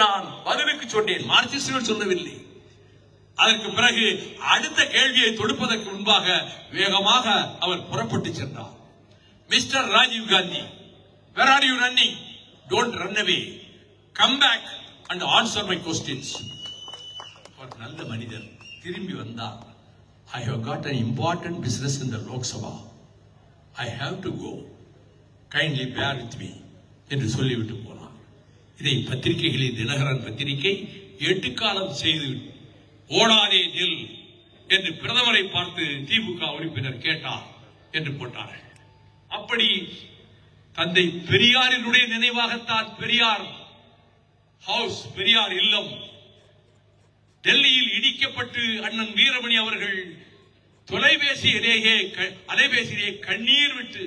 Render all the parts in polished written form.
நான் பதிலுக்கு சொன்னேன், மார்க்சிஸ்டுகள் சொல்லவில்லை. அதற்கு பிறகு அடுத்த கேள்வியை தொடுப்பதற்கு முன்பாக வேகமாக அவர் புறப்பட்டு சென்றார். Mister Rajiv Gandhi, where are you running? Don't run away. Come back and answer my questions. ஒரு நல்ல மனிதர் திரும்பி வந்தார். I have got an important business in the Lok Sabha. I have to go. Kindly bear with me என்று சொல்லிவிட்டு போனார். இதை பத்திரிகைகளில் தினகரன் பத்திரிகை எட்டுக்காலம் செய்து ஓடாதே நெல் என்று பிரதமரை பார்த்து திமுக உறுப்பினர் கேட்டார் என்று போட்டார்கள். அப்படி தந்தை பெரியாரினுடைய நினைவாகத்தான் பெரியார் ஹவுஸ், பெரியார் இல்லம் டெல்லியில் இடிக்கப்பட்டு அண்ணன் வீரமணி அவர்கள் அலைபேசியிலே கண்ணீர் விட்டு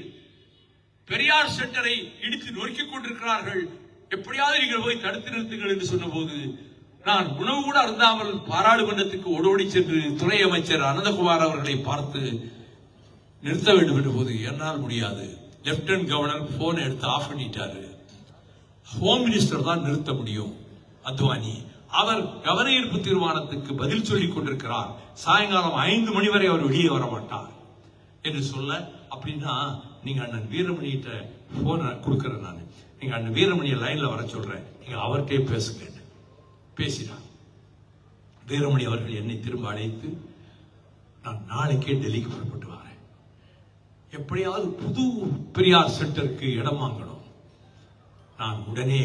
பெரியார் சென்டரை இடித்து நொறுக்கிக் கொண்டிருக்கிறார்கள், எப்படியாவது நீங்கள் போய் தடுத்து நிறுத்துங்கள் என்று சொன்னபோது நான் உணவு கூட அருந்தாமல் பாராளுமன்றத்துக்கு ஓடோடி சென்று துணை அமைச்சர் அனந்தகுமார் அவர்களை பார்த்து நிறுத்த வேண்டும் என்ற போது என்னால் முடியாது, லெப்டினன்ட் கவர்னர் போன் எடுத்து ஆஃப் பண்ணிட்டாரு, ஹோம் மினிஸ்டர் தான் நிறுத்த முடியும் அத்வானி, அவர் கவன ஈர்ப்பு தீர்மானத்துக்கு பதில் சொல்லிக் கொண்டிருக்கிறார், சாயங்காலம் 5 மணி வரை அவர் வெளியே வர மாட்டார் என்று சொல்ல, அப்படின்னா நீங்க அண்ணன் வீரமணிகிட்ட போன் கொடுக்கறேன், நான் நீங்க அண்ணன் வீரமணியை லைன்ல வர சொல்றேன், நீங்க அவர்கிட்டே பேசுங்க. பேசினார். வீரமணி அவர்கள் என்னை திரும்ப அழைத்து, நான் நாளைக்கே டெல்லிக்கு புறப்பட்டு வரேன், எப்படியாவது புது பெரியார் சென்டருக்கு இடம் வாங்கணும். நான் உடனே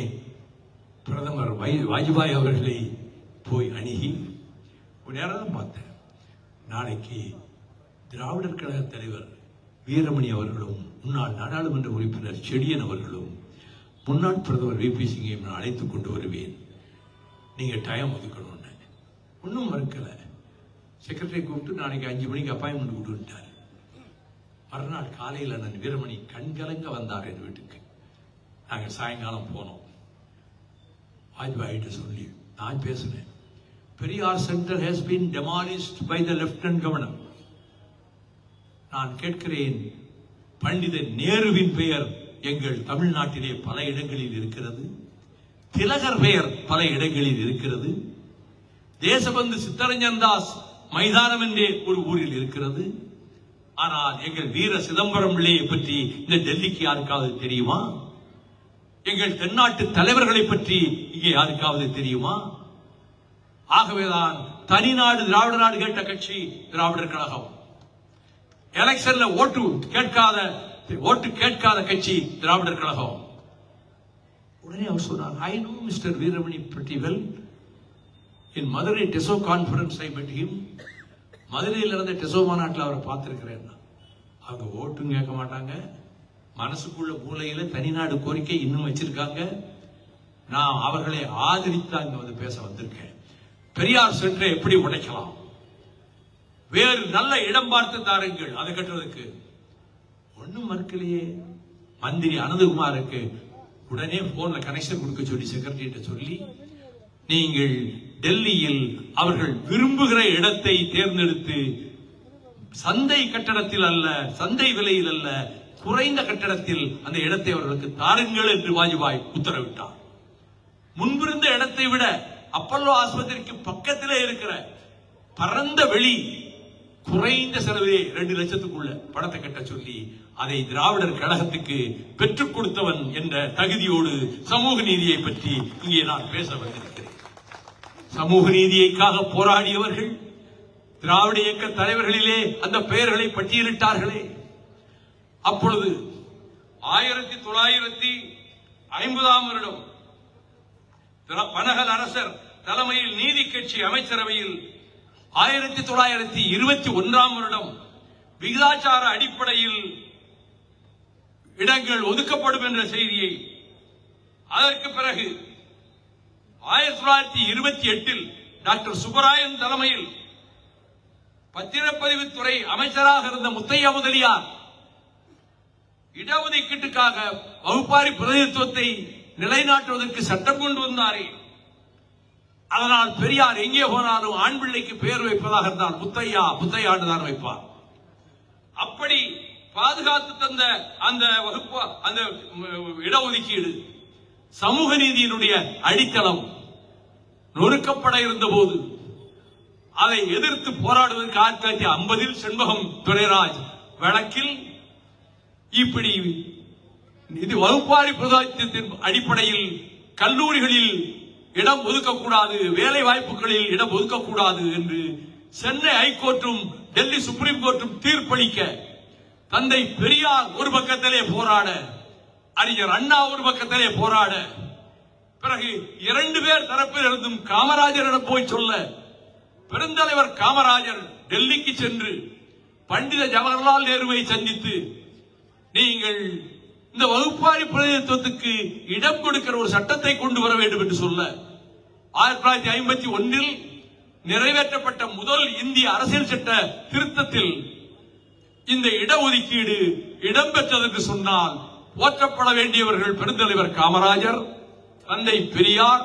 பிரதமர் வாஜ்பாய் அவர்களை போய் அணுகி ஒரு நேரம் பார்த்தேன். நாளைக்கு திராவிடர் கழக தலைவர் வீரமணி அவர்களும் முன்னாள் நாடாளுமன்ற உறுப்பினர் செடியன் அவர்களும் முன்னாள் பிரதமர் VP சிங்கையும் நான் அழைத்துக் கொண்டு வருவேன், நீங்க டைம் ஒதுக்கணும். ஒன்னும் மறுக்கல. செக்ரட்டரி கூப்பிட்டு நாளைக்கு 5 மணிக்கு அப்பாயின்மெண்ட் கொடுத்துட்டார். மறுநாள் காலையில் நான் வீரமணி கண்கலங்க வந்தார் என் வீட்டுக்கு. நாங்க சாயங்காலம் போனோம். வாஜ்பாயிட்ட சொல்லி நான் பேசுறேன், Periyar center has been demolished by the lieutenant governor. நான் கேட்கிறேன், பண்டித நேருவின் பெயர் எங்கள் தமிழ்நாட்டிலே பல இடங்களில் இருக்கிறது, திலகர் பெயர் பல இடங்களில் இருக்கிறது, தேசபந்து சித்தரஞ்சன் தாஸ் மைதானம் என்றே ஒரு ஊரில் இருக்கிறது. ஆனால் எங்கள் வீர சிதம்பரம் பிள்ளையை பற்றி இந்த டெல்லிக்கு யாருக்காவது தெரியுமா? எங்கள் தென்னாட்டு தலைவர்களை பற்றி இங்கே யாருக்காவது தெரியுமா? ஆகவேதான் தனிநாடு திராவிட நாடு கேட்ட கட்சி திராவிடர் கழகம். எலெக்ஷன்ல ஓட்டு கேட்காத கட்சி திராவிடர் கழகம். உடனே அவர் சொன்னார், I know mister Veeramani pretty well. In Madurai TESO conference I met him. மதுரையில் இருந்த டெசோ மாநாட்டில் அவரை பார்த்திருக்கிறேன். அவங்க ஓட்டும் கேட்க மாட்டாங்க, மனசுக்குள்ள மூலையில தனிநாடு கோரிக்கை இன்னும் வச்சிருக்காங்க. நான் அவர்களை ஆதரித்து அங்க வந்து பேச வந்திருக்கேன். பெரியார் சென்டரை எப்படி உடைக்கலாம், வேறு நல்ல இடம் பார்த்து தாருங்கள் அதை கட்டுறதுக்கு. ஒன்னும் மறுக்கலையே. மந்திரி அனந்தகுமாருக்கு உடனே போன்ல கனெக்ஷன் கொடுக்க சொல்லி செக்ரட்டரிட்ட சொல்லி, நீங்கள் டெல்லியில் அவர்கள் விரும்புகிற இடத்தை தேர்ந்தெடுத்து சந்தை கட்டடத்தில் அல்ல, சந்தை விலையில் அல்ல, குறைந்த கட்டடத்தில் அந்த இடத்தை அவர்களுக்கு தாருங்கள் என்று வாஜ்பாய் உத்தரவிட்டார். முன்பிருந்த இடத்தை விட அப்பல்லோ ஆஸ்பத்திரிக்கு பக்கத்திலே இருக்கிற பரந்த வெளி, குறைந்த செலவிலே 2 லட்சத்துக்குள்ள படத்தை கட்ட சொல்லி அதை திராவிடர் கழகத்துக்கு பெற்றுக் கொடுத்தவன் என்ற தகுதியோடு சமூக நீதியை பற்றி இங்கே நான் பேச வந்திருக்கிறேன். சமூக நீதியைக்காக போராடியவர்கள் திராவிட இயக்க தலைவர்களிலே அந்த பெயர்களை பட்டியலிட்டார்களே. அப்பொழுது 1950ஆம் வருடம் பனகல் அரசர் தலைமையில் நீதி கட்சி அமைச்சரவையில் 1921ஆம் வருடம் விகிதாச்சார அடிப்படையில் இடங்கள் ஒதுக்கப்படும் என்ற செய்தியை, அதற்கு பிறகு 1928இல் டாக்டர் சுப்பராயன் தலைமையில் பத்திரப்பதிவுத்துறை அமைச்சராக இருந்த முத்தையா முதலியார் இடஒதுக்கீட்டுக்காக வகுப்பாரி பிரதிநிதித்துவத்தை நிலைநாட்டுவதற்கு சட்டம் கொண்டு வந்தாரே. அதனால் பெரியார் எங்கே போனாலும் ஆண் பிள்ளைக்கு பெயர் வைப்பதாக இருந்தால் முத்தையாண்டு தான் வைப்பார். அப்படி பாதுகாத்து தந்த அந்த வகுப்பு, அந்த இடஒதுக்கீடு சமூக நீதியினுடைய அடித்தளம். நொறுக்கப்பட இருந்த போது அதை எதிர்த்து போராடுவதற்கு 1950 செண்பகம் துரைராஜ் வழக்கில் இப்படி இது வகுப்பாரி பிரதாயத்தின் அடிப்படையில் கல்லூரிகளில் இடம் ஒதுக்கக்கூடாது, வேலை வாய்ப்புகளில் இடம் ஒதுக்கக்கூடாது என்று சென்னை ஹைகோர்ட்டும் டெல்லி சுப்ரீம் கோர்ட்டும் தீர்ப்பளிக்க தந்தை பெரியார் ஒரு பக்கத்திலே போராட, அறிஞர் அண்ணா ஒரு பக்கத்திலே போராட, பிறகு 2 பேர் தரப்பில் இருந்தும் காமராஜரிடம் போய் சொல்ல, பெருந்தலைவர் காமராஜர் டெல்லிக்கு சென்று பண்டித ஜவஹர்லால் நேருவை சந்தித்து, நீங்கள் இந்த வகுப்பாரி பிரதிநிதித்துவத்துக்கு இடம் கொடுக்கிற ஒரு சட்டத்தை கொண்டு வர வேண்டும் என்று சொல்ல 1951 நிறைவேற்றப்பட்ட முதல் இந்திய அரசியல் சட்ட திருத்தத்தில் இந்த இடஒதுக்கீடு இடம்பெற்றது என்று சொன்னால் போற்றப்பட வேண்டியவர்கள் பெருந்தலைவர் காமராஜர், தந்தை பெரியார்,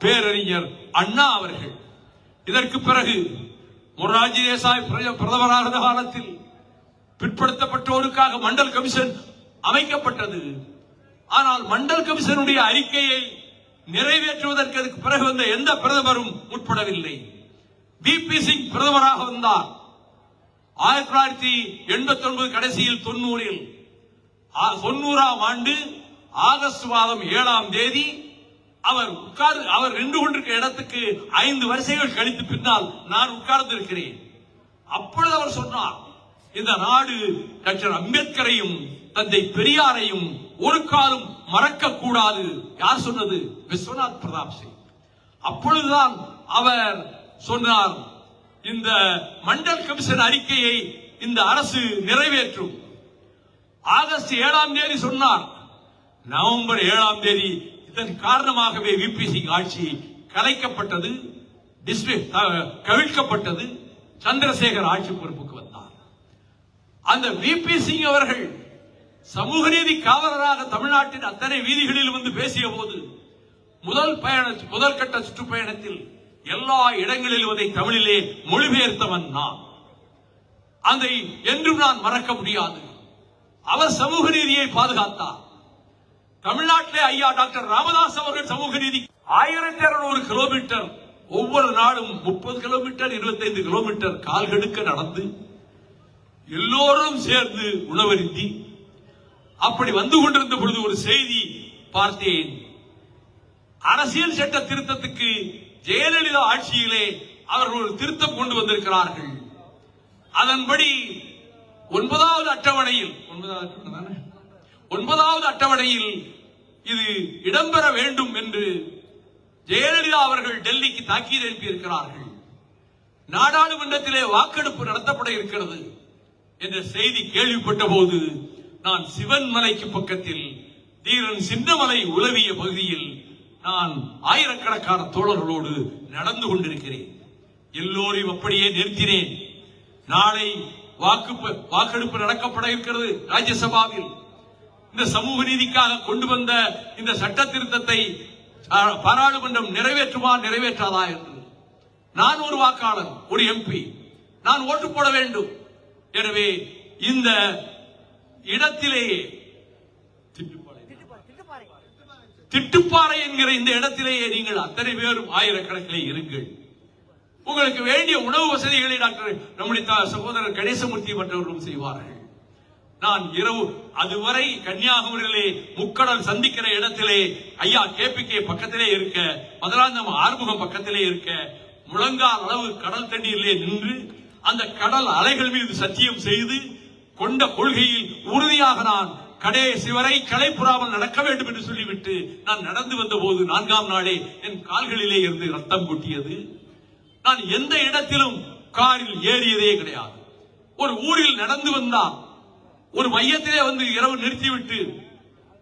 பேரறிஞர் அண்ணா அவர்கள். இதற்கு பிறகு மொரார்ஜி தேசாய் பிரதமராக இருந்த காலத்தில் பிற்படுத்தப்பட்டோருக்காக மண்டல் கமிஷன் அமைக்கப்பட்டது. ஆனால் மண்டல் கமிஷனுடைய அறிக்கையை நிறைவேற்றுவதற்கு அதுக்கு பிறகு வந்த எந்த பிரதமரும் முற்படவில்லை. விபி சிங் பிரதமராக வந்தார். 1989 கடைசியில் 90ஆம் ஆண்டு ஆகஸ்ட் மாதம் 7ஆம் தேதி அவர் நின்று கொண்டிருக்கிற இடத்துக்கு 5 வரிசைகள் கழித்து பின்னால் நான் உட்கார்ந்து இருக்கிறேன். அப்பொழுது அவர் சொன்னார், இந்த நாடு டாக்டர் அம்பேத்கரையும் தந்தை பெரியாரையும் ஒரு காலம் மறக்க கூடாது. யார் சொன்னது? விஸ்வநாத் பிரதாப் சிங். அப்பொழுதுதான் அவர் சொன்னார், இந்த மண்டல் கமிஷன் அறிக்கையை இந்த அரசு நிறைவேற்றும். ஆகஸ்ட் 7ஆம் தேதி சொன்னார். நவம்பர் 7ஆம் தேதி இதன் காரணமாகவே விபி சிங் ஆட்சி கலைக்கப்பட்டது, கவிழ்க்கப்பட்டது. சந்திரசேகர் ஆட்சி பொறுப்புக்கு வந்தார். அந்த விபி சிங் அவர்கள் சமூக நீதி காவலராக தமிழ்நாட்டின் அத்தனை வீதிகளில் வந்து பேசிய போது முதல் கட்ட சுற்றுப்பயணத்தில் எல்லா இடங்களிலும் அதை தமிழிலே மொழிபெயர்த்தவன் நான். அதை என்றும் நான் மறக்க முடியாது. அவர் சமூக நீதியை பாதுகாத்தார். தமிழ்நாட்டிலே ஐயா டாக்டர் ராமதாஸ் அவர்கள் சமூக நீதி 1200 கிலோமீட்டர் ஒவ்வொரு நாளும் 30 கிலோமீட்டர் 25 கிலோமீட்டர் கால்கெடுக்க நடந்து எல்லோரும் சேர்ந்து உணவருந்தி அப்படி வந்து கொண்டிருந்த பொழுது ஒரு செய்தி பார்த்தேன். அரசியல் சட்ட திருத்தத்துக்கு ஜெயலலிதா ஆட்சியிலே அவர்கள் ஒரு திருத்தம் கொண்டு வந்திருக்கிறார்கள். அதன்படி 9வது அட்டவணையில் இது இடம்பெற வேண்டும் என்று ஜெயலலிதா அவர்கள் டெல்லிக்கு தாக்கீது அனுப்பியிருக்கிறார்கள். நாடாளுமன்றத்திலே வாக்கெடுப்பு நடத்தப்பட இருக்கிறது என்ற செய்தி கேள்விப்பட்ட போது நான் சிவன்மலைக்கு பக்கத்தில் தீரன் சின்னமலை உலவிய பகுதியில் நான் ஆயிரக்கணக்கான தோழர்களோடு நடந்து கொண்டிருக்கிறேன். எல்லோரையும் அப்படியே நிறுத்தினேன். நாளை வாக்கெடுப்பு நடக்கப்பட இருக்கிறது ராஜ்யசபாவில். இந்த சமூக நீதிக்காக கொண்டு வந்த இந்த சட்ட திருத்தத்தை பாராளுமன்றம் நிறைவேற்றுமா நிறைவேற்றாதா என்று. நான் ஒரு வாக்காளர், ஒரு எம்பி, நான் ஓட்டு போட வேண்டும். எனவே இந்த இடத்திலேயே திட்டுப்பாறை என்கிற இந்த இடத்திலேயே நீங்கள் அத்தனை பேரும் ஆயிரக்கணக்கிலே இருங்கள். உங்களுக்கு வேண்டிய உணவு வசதிகளை டாக்டர் நம்முடைய சகோதரர் கணேசமூர்த்தி மற்றவர்களும் செய்வார்கள். நான் இரவு அதுவரை கன்னியாகுமரியிலே முக்கடல் சந்திக்கிற இடத்திலே ஐயா KPK பக்கத்திலே இருக்க, மதுராந்தகம் ஆறுமுகம் பக்கத்திலே இருக்க, முழங்கால் அளவு கடல் தண்ணீரிலே நின்று அந்த கடல் அலைகள் மீது சத்தியம் செய்து கொண்ட கொள்கையில் உறுதியாக நான் கடைசி வரை களைப்புறாமல் நடக்க வேண்டும் என்று சொல்லிவிட்டு நான் நடந்து வந்த போது 4ஆம் நாளே என் கால்களிலே இருந்து ரத்தம் கொட்டியது. நான் எந்த இடத்திலும் காரில் ஏறியதே கிடையாது. ஒரு ஊரில் நடந்து வந்தால் ஒரு மையத்திலே வந்து இரவு நிறுத்திவிட்டு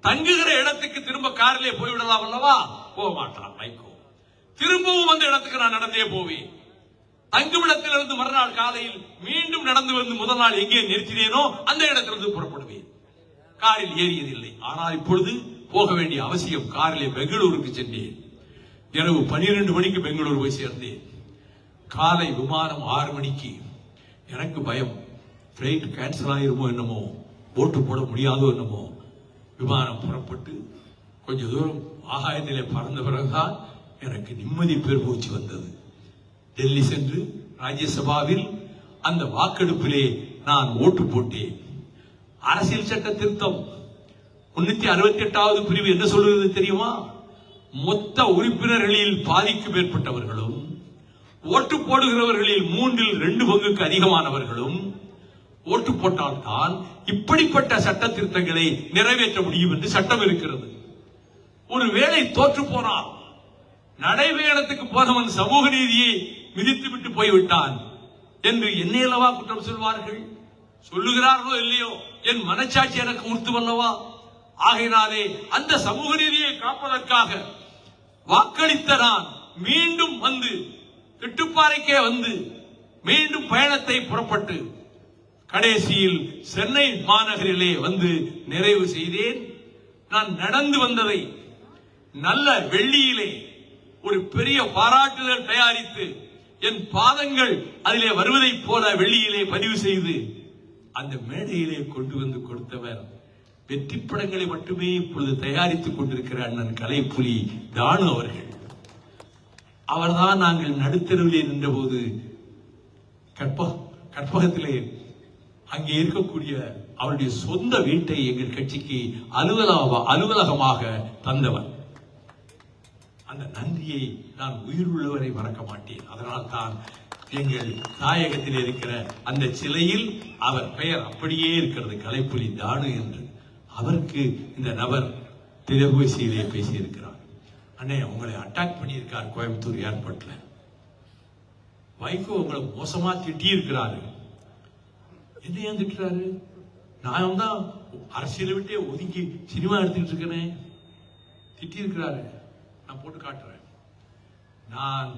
தங்குகிற இடத்துக்கு திரும்ப காரிலே போய்விடலாம் அல்லவா? போக மாட்டான் மைக்கோ. திரும்பவும் அந்த இடத்துக்கு நான் நடந்தே போவேன். தங்குமிடத்திலிருந்து மறுநாள் காலையில் மீண்டும் நடந்து வந்து முதல் நாள் எங்கே நிறுத்தினேனோ அந்த இடத்திலிருந்து புறப்படுவேன். காரில் ஏறியதில்லை. ஆனால் இப்பொழுது போக வேண்டிய அவசியம். காரிலே பெங்களூருக்கு சென்றேன். இரவு 12 மணிக்கு பெங்களூரு போய் சேர்ந்தேன். காலை விமானம் 6 மணிக்கு. எனக்கு பயம், பிளைட் கேன்சல் ஆயிருமோ என்னமோ, ஓட்டு போட முடியாதோ என்னமோ. விமானம் புறப்பட்டு கொஞ்ச தூரம் ஆகாயத்திலே பறந்த பிறகுதான் எனக்கு நிம்மதி பெருமூச்சு வந்தது. டெல்லி சென்று ராஜ்யசபாவில் அந்த வாக்கெடுப்பிலே நான் ஓட்டு போட்டேன். அரசியல் சட்ட திருத்தம் 368வது பிரிவு என்ன சொல்லுகிறது தெரியுமா? மொத்த உறுப்பினர்களில் பாதிக்கு மேற்பட்டவர்களும் ஓட்டு போடுகிறவர்களில் 3/2 பங்குக்கு அதிகமானவர்களும் ஓட்டு போட்டால்தான் இப்படிப்பட்ட சட்ட திருத்தங்களை நிறைவேற்ற முடியும் என்று சட்டம் இருக்கிறது. ஒருவேளை தோற்று போனால், நடைபயணத்துக்கு போனவன் சமூக நீதியை மிதித்து விட்டு போய்விட்டான் என்று என்னையல்லவா குற்றம் சொல்வார்கள்? சொல்லுகிறார்களோ இல்லையோ, என் மனச்சாட்சி எனக்கு உறுத்துவல்லவா? ஆகையினாலே அந்த சமூக நீதியை காப்பதற்காக வாக்களித்த நான் மீண்டும் வந்து திட்டுப்பாறைக்கே வந்து மீண்டும் பயணத்தை புறப்பட்டு கடைசியில் சென்னை மாநகரிலே வந்து நிறைவு செய்தேன். நான் நடந்து வந்ததை நல்ல வெள்ளியிலே ஒரு பெரிய பாராட்டுதல் தயாரித்து என் பாதங்கள் அதிலே வருவதைப் போல வெள்ளியிலே பதிவு செய்து அந்த மேடையிலே கொண்டு வந்து கொடுத்தவர் வெற்றி படங்களை மட்டுமே இப்பொழுது தயாரித்துக் கொண்டிருக்கிற அண்ணன் கலைப்புலி தானு அவர்கள். அவர்தான் நாங்கள் நடுத்தருவிலே நின்றபோது கற்பகத்திலே அங்கே இருக்கக்கூடிய அவருடைய சொந்த வீட்டை எங்கள் கட்சிக்கு அலுவலகமாக தந்தவர். அந்த நன்றியை நான் உயிருள்ளவரை மறக்க மாட்டேன். அதனால் தான் எங்கள் தாயகத்தில் இருக்கிற அந்த சிலையில் அவர் பெயர் அப்படியே இருக்கிறது, கலைப்புலி தானு என்று. அவருக்கு இந்த நபர் திரைபேசியிலே பேசியிருக்கிறார். அண்ணே, உங்களை அட்டாக் பண்ணியிருக்கார் கோயம்புத்தூர் ஏர்போர்ட்ல. வைகோ உங்களை மோசமா திட்டி இருக்கிறாரு. என்ன ஏன் திட்டுறாரு? நான் தான் அரசியலை விட்டே ஒதுங்கி சினிமா எடுத்துக்கிட்டு இருக்கிறேன். திட்டி இருக்கிறாரு. நான் போட்டு காட்டுறேன். நான்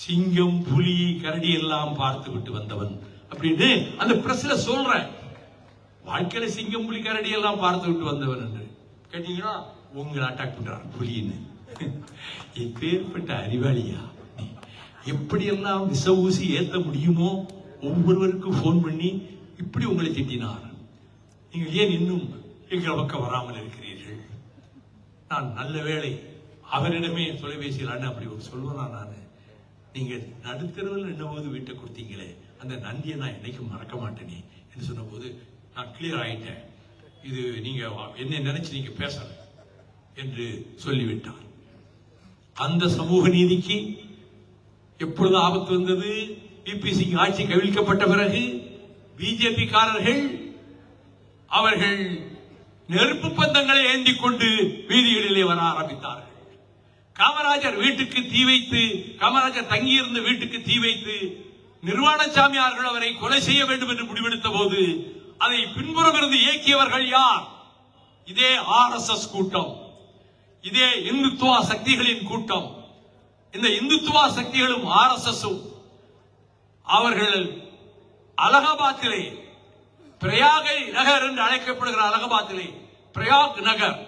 சிங்கம், புலி, கரடி எல்லாம் பார்த்து விட்டு வந்தவன் அப்படின்னு அந்த பிரஸ்ல சொல்றேன். வாழ்க்கையில சிங்கம், புலி, கரடி எல்லாம் பார்த்து விட்டு வந்தவன் என்று கேட்டீங்கன்னா உங்களை அட்டாக் பண்றாரு புலின்னு. எப்பேற்பட்ட அறிவாளியா! எப்படியெல்லாம் விச ஊசி ஏத்த முடியுமோ ஒவ்வொருவருக்கும் போன் பண்ணி இப்படி உங்களை திட்டினார். நீங்கள் ஏன் இன்னும் எங்கள் பக்கம் வராமல் இருக்கிறீர்கள்? நான் நல்ல வேளை அவரிடமே தொலைபேசியில் அண்ணன் அப்படி சொல்லுவேனா, நான் நீங்க நடுத்தரவில் நின்றபோது வீட்டை கொடுத்தீங்களே, அந்த நன்றியை நான் என்னைக்கும் மறக்க மாட்டேனே என்று சொன்ன போது நான் கிளியர் ஆயிட்டேன். இது நீங்க என்ன நினைச்சு நீங்க பேசல என்று சொல்லிவிட்டார். அந்த சமூக நீதிக்கு எப்பொழுது ஆபத்து வந்தது? பிபிசி ஆட்சி கவிழ்க்கப்பட்ட பிறகு பிஜேபி காரர்கள் அவர்கள் நெருப்பு பந்தங்களை ஏந்தி கொண்டு வீதிகளிலே வர ஆரம்பித்தார்கள். காமராஜர் வீட்டுக்கு தீ வைத்து, காமராஜர் தங்கியிருந்த வீட்டுக்கு தீ வைத்து நிர்வாணசாமியார்கள் அவரை கொலை செய்ய வேண்டும் என்று முடிவெடுத்த போது அதை பின்புறம் இருந்து இயக்கியவர்கள் யார்? இதே RSS கூட்டம், இதே இந்துத்துவ சக்திகளின் கூட்டம். இந்த இந்துத்துவ சக்திகளும் RSSம் அவர்கள் அலகாபாத்திலே, பிரயாக நகர் என்று அழைக்கப்படுகிற அலகாபாத்திலே பிரயாக் நகர்,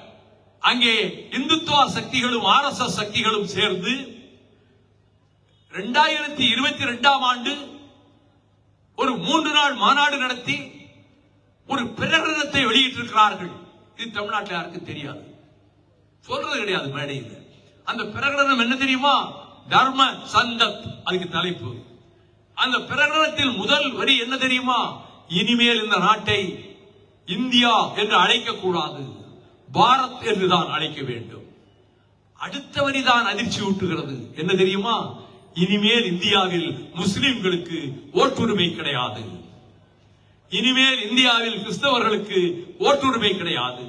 அங்கே இந்துத்துவ சக்திகளும் RSS சக்திகளும் சேர்ந்து 2022ஆம் ஆண்டு ஒரு 3 நாள் மாநாடு நடத்தி ஒரு பிரகடனத்தை வெளியிட்டிருக்கிறார்கள். இது தமிழ்நாட்டில் யாருக்கு தெரியாது, சொல்றது கிடையாது மேடையில். அந்த பிரகடனம் என்ன தெரியுமா? தர்ம சங்கத், அதுக்கு தலைப்பு. அந்த பிரகடனத்தில் முதல் வரி என்ன தெரியுமா? இனிமேல் இந்த நாட்டை இந்தியா என்று அழைக்க கூடாது, பாரத் என்றுதான் அழைக்க வேண்டும். அடுத்த வரிதான் அதிர்ச்சி ஊட்டுகிறது. என்ன தெரியுமா? இனிமேல் இந்தியாவில் முஸ்லிம்களுக்கு ஓட்டுரிமை கிடையாது, இனிமேல் இந்தியாவில் கிறிஸ்தவர்களுக்கு ஓட்டுரிமை கிடையாது,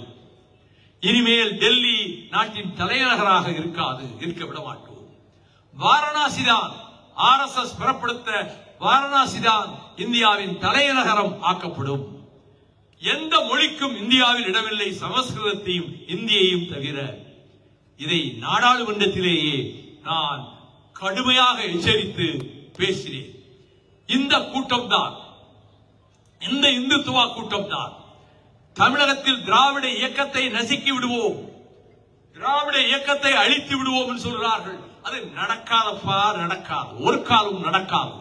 இனிமேல் டெல்லி நாட்டின் தலைநகராக இருக்க விட மாட்டோம். வாரணாசி தான் RSS பெறப்படுத்த, வாரணாசி தான் இந்தியாவின் தலைநகரம் ஆக்கப்படும். எந்த மொழிக்கும் இந்தியாவில் இடமில்லை, சமஸ்கிருதத்தையும் இந்தியையும் தவிர. இதை நாடாளுமன்றத்திலேயே நான் கடுமையாக எச்சரித்து பேசினேன். இந்த கூட்டம் தான், இந்த இந்துத்துவ கூட்டம் தான் தமிழகத்தில் திராவிட இயக்கத்தை நசுக்கி விடுவோம், திராவிட இயக்கத்தை அழித்து விடுவோம் என்று சொல்கிறார்கள். அது நடக்காதப்பா, நடக்காது, ஒரு காலம் நடக்காது.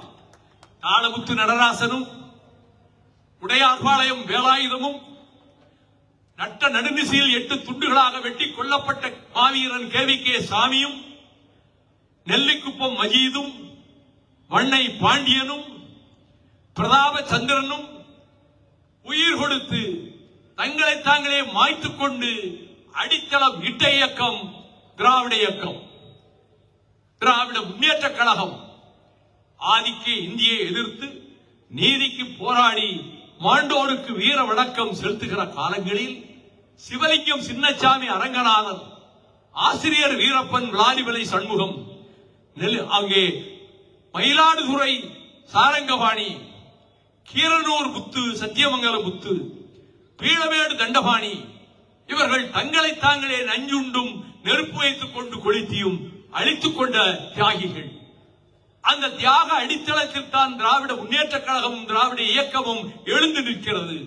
தாளமுத்து நடராசனும் உடையார்பாளையம் வேலாயுதமும் நட்ட நடுநிசையில் 8 துண்டுகளாக வெட்டி கொல்லப்பட்ட மாவீரன் KVK சாமியும் குப்பம் மஜீதும் வண்ணை பாண்டியனும் பிரதாப சந்திரனும் உயிர் கொடுத்து தங்களை தாங்களே மாய்த்துக் கொண்டு அடித்தளம் இட்ட இயக்கம் திராவிட இயக்கம், திராவிட முன்னேற்ற கழகம். ஆதிக்க இந்தியை எதிர்த்து நீதிக்கு போராடி மாண்டோருக்கு வீர வணக்கம் செலுத்துகிற காலங்களில் சிவலிங்கம் சின்னசாமி அரங்கநாதன், ஆசிரியர் வீரப்பன் விளாடிமலை சண்முகம், அங்கே மயிலாடுதுறை சாரங்கபாணி, கீரனூர் முத்து, சத்தியமங்கலம் முத்து, பீளமேடு தண்டபாணி இவர்கள் தங்களை தாங்களே நஞ்சுண்டும் நெருப்பு வைத்துக் கொண்டு கொளுத்தியும் அழித்துக் கொண்ட தியாகிகள். அந்த தியாக அடித்தளத்தில் தான் திராவிட முன்னேற்ற கழகமும் திராவிட இயக்கமும் எழுந்து நிற்கிறது.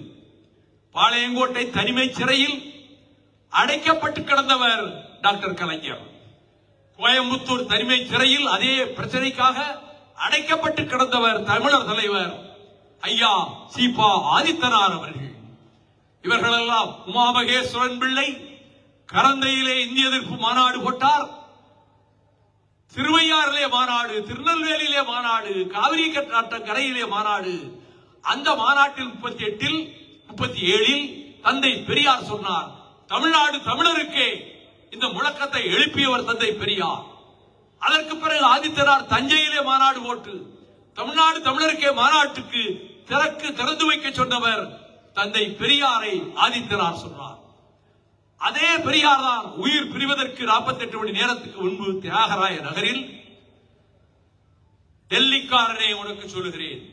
பாளையங்கோட்டை தனிமை சிறையில் அடைக்கப்பட்டு கிடந்தவர் டாக்டர் கலைஞர். கோயம்புத்தூர் தனிமை சிறையில் அதே பிரச்சனைக்காக அடைக்கப்பட்டு கிடந்தவர் தமிழர் தலைவர் ஐயா சீபா ஆதித்தனார் அவர்கள். இவர்களெல்லாம் உமாமகேஸ்வரன் பிள்ளை கரந்தையிலே இந்திய எதிர்ப்பு மாநாடு போட்டார், திருவையாறிலே மாநாடு, திருநெல்வேலியிலே மாநாடு, காவிரி கரையிலே மாநாடு. அந்த மாநாட்டில் 38 37 தந்தை பெரியார் சொன்னார், தமிழ்நாடு தமிழருக்கே இந்த முழக்கத்தை எழுப்பியவர் தந்தை பெரியார். அதற்கு பிறகு ஆதித்தனார் தஞ்சையிலே மாநாடு போட்டு தமிழ்நாடு தமிழருக்கே மாநாட்டுக்கு திறந்து வைக்க சொன்னவர் தந்தை பெரியாரை ஆதித்தனார் சொன்னார். அதே பெரியார் தான் உயிர் பிரிவதற்கு 48 மணி நேரத்துக்கு முன்பு தியாகராய நகரில், டெல்லிக்காரனே உனக்கு சொல்லுகிறேன்,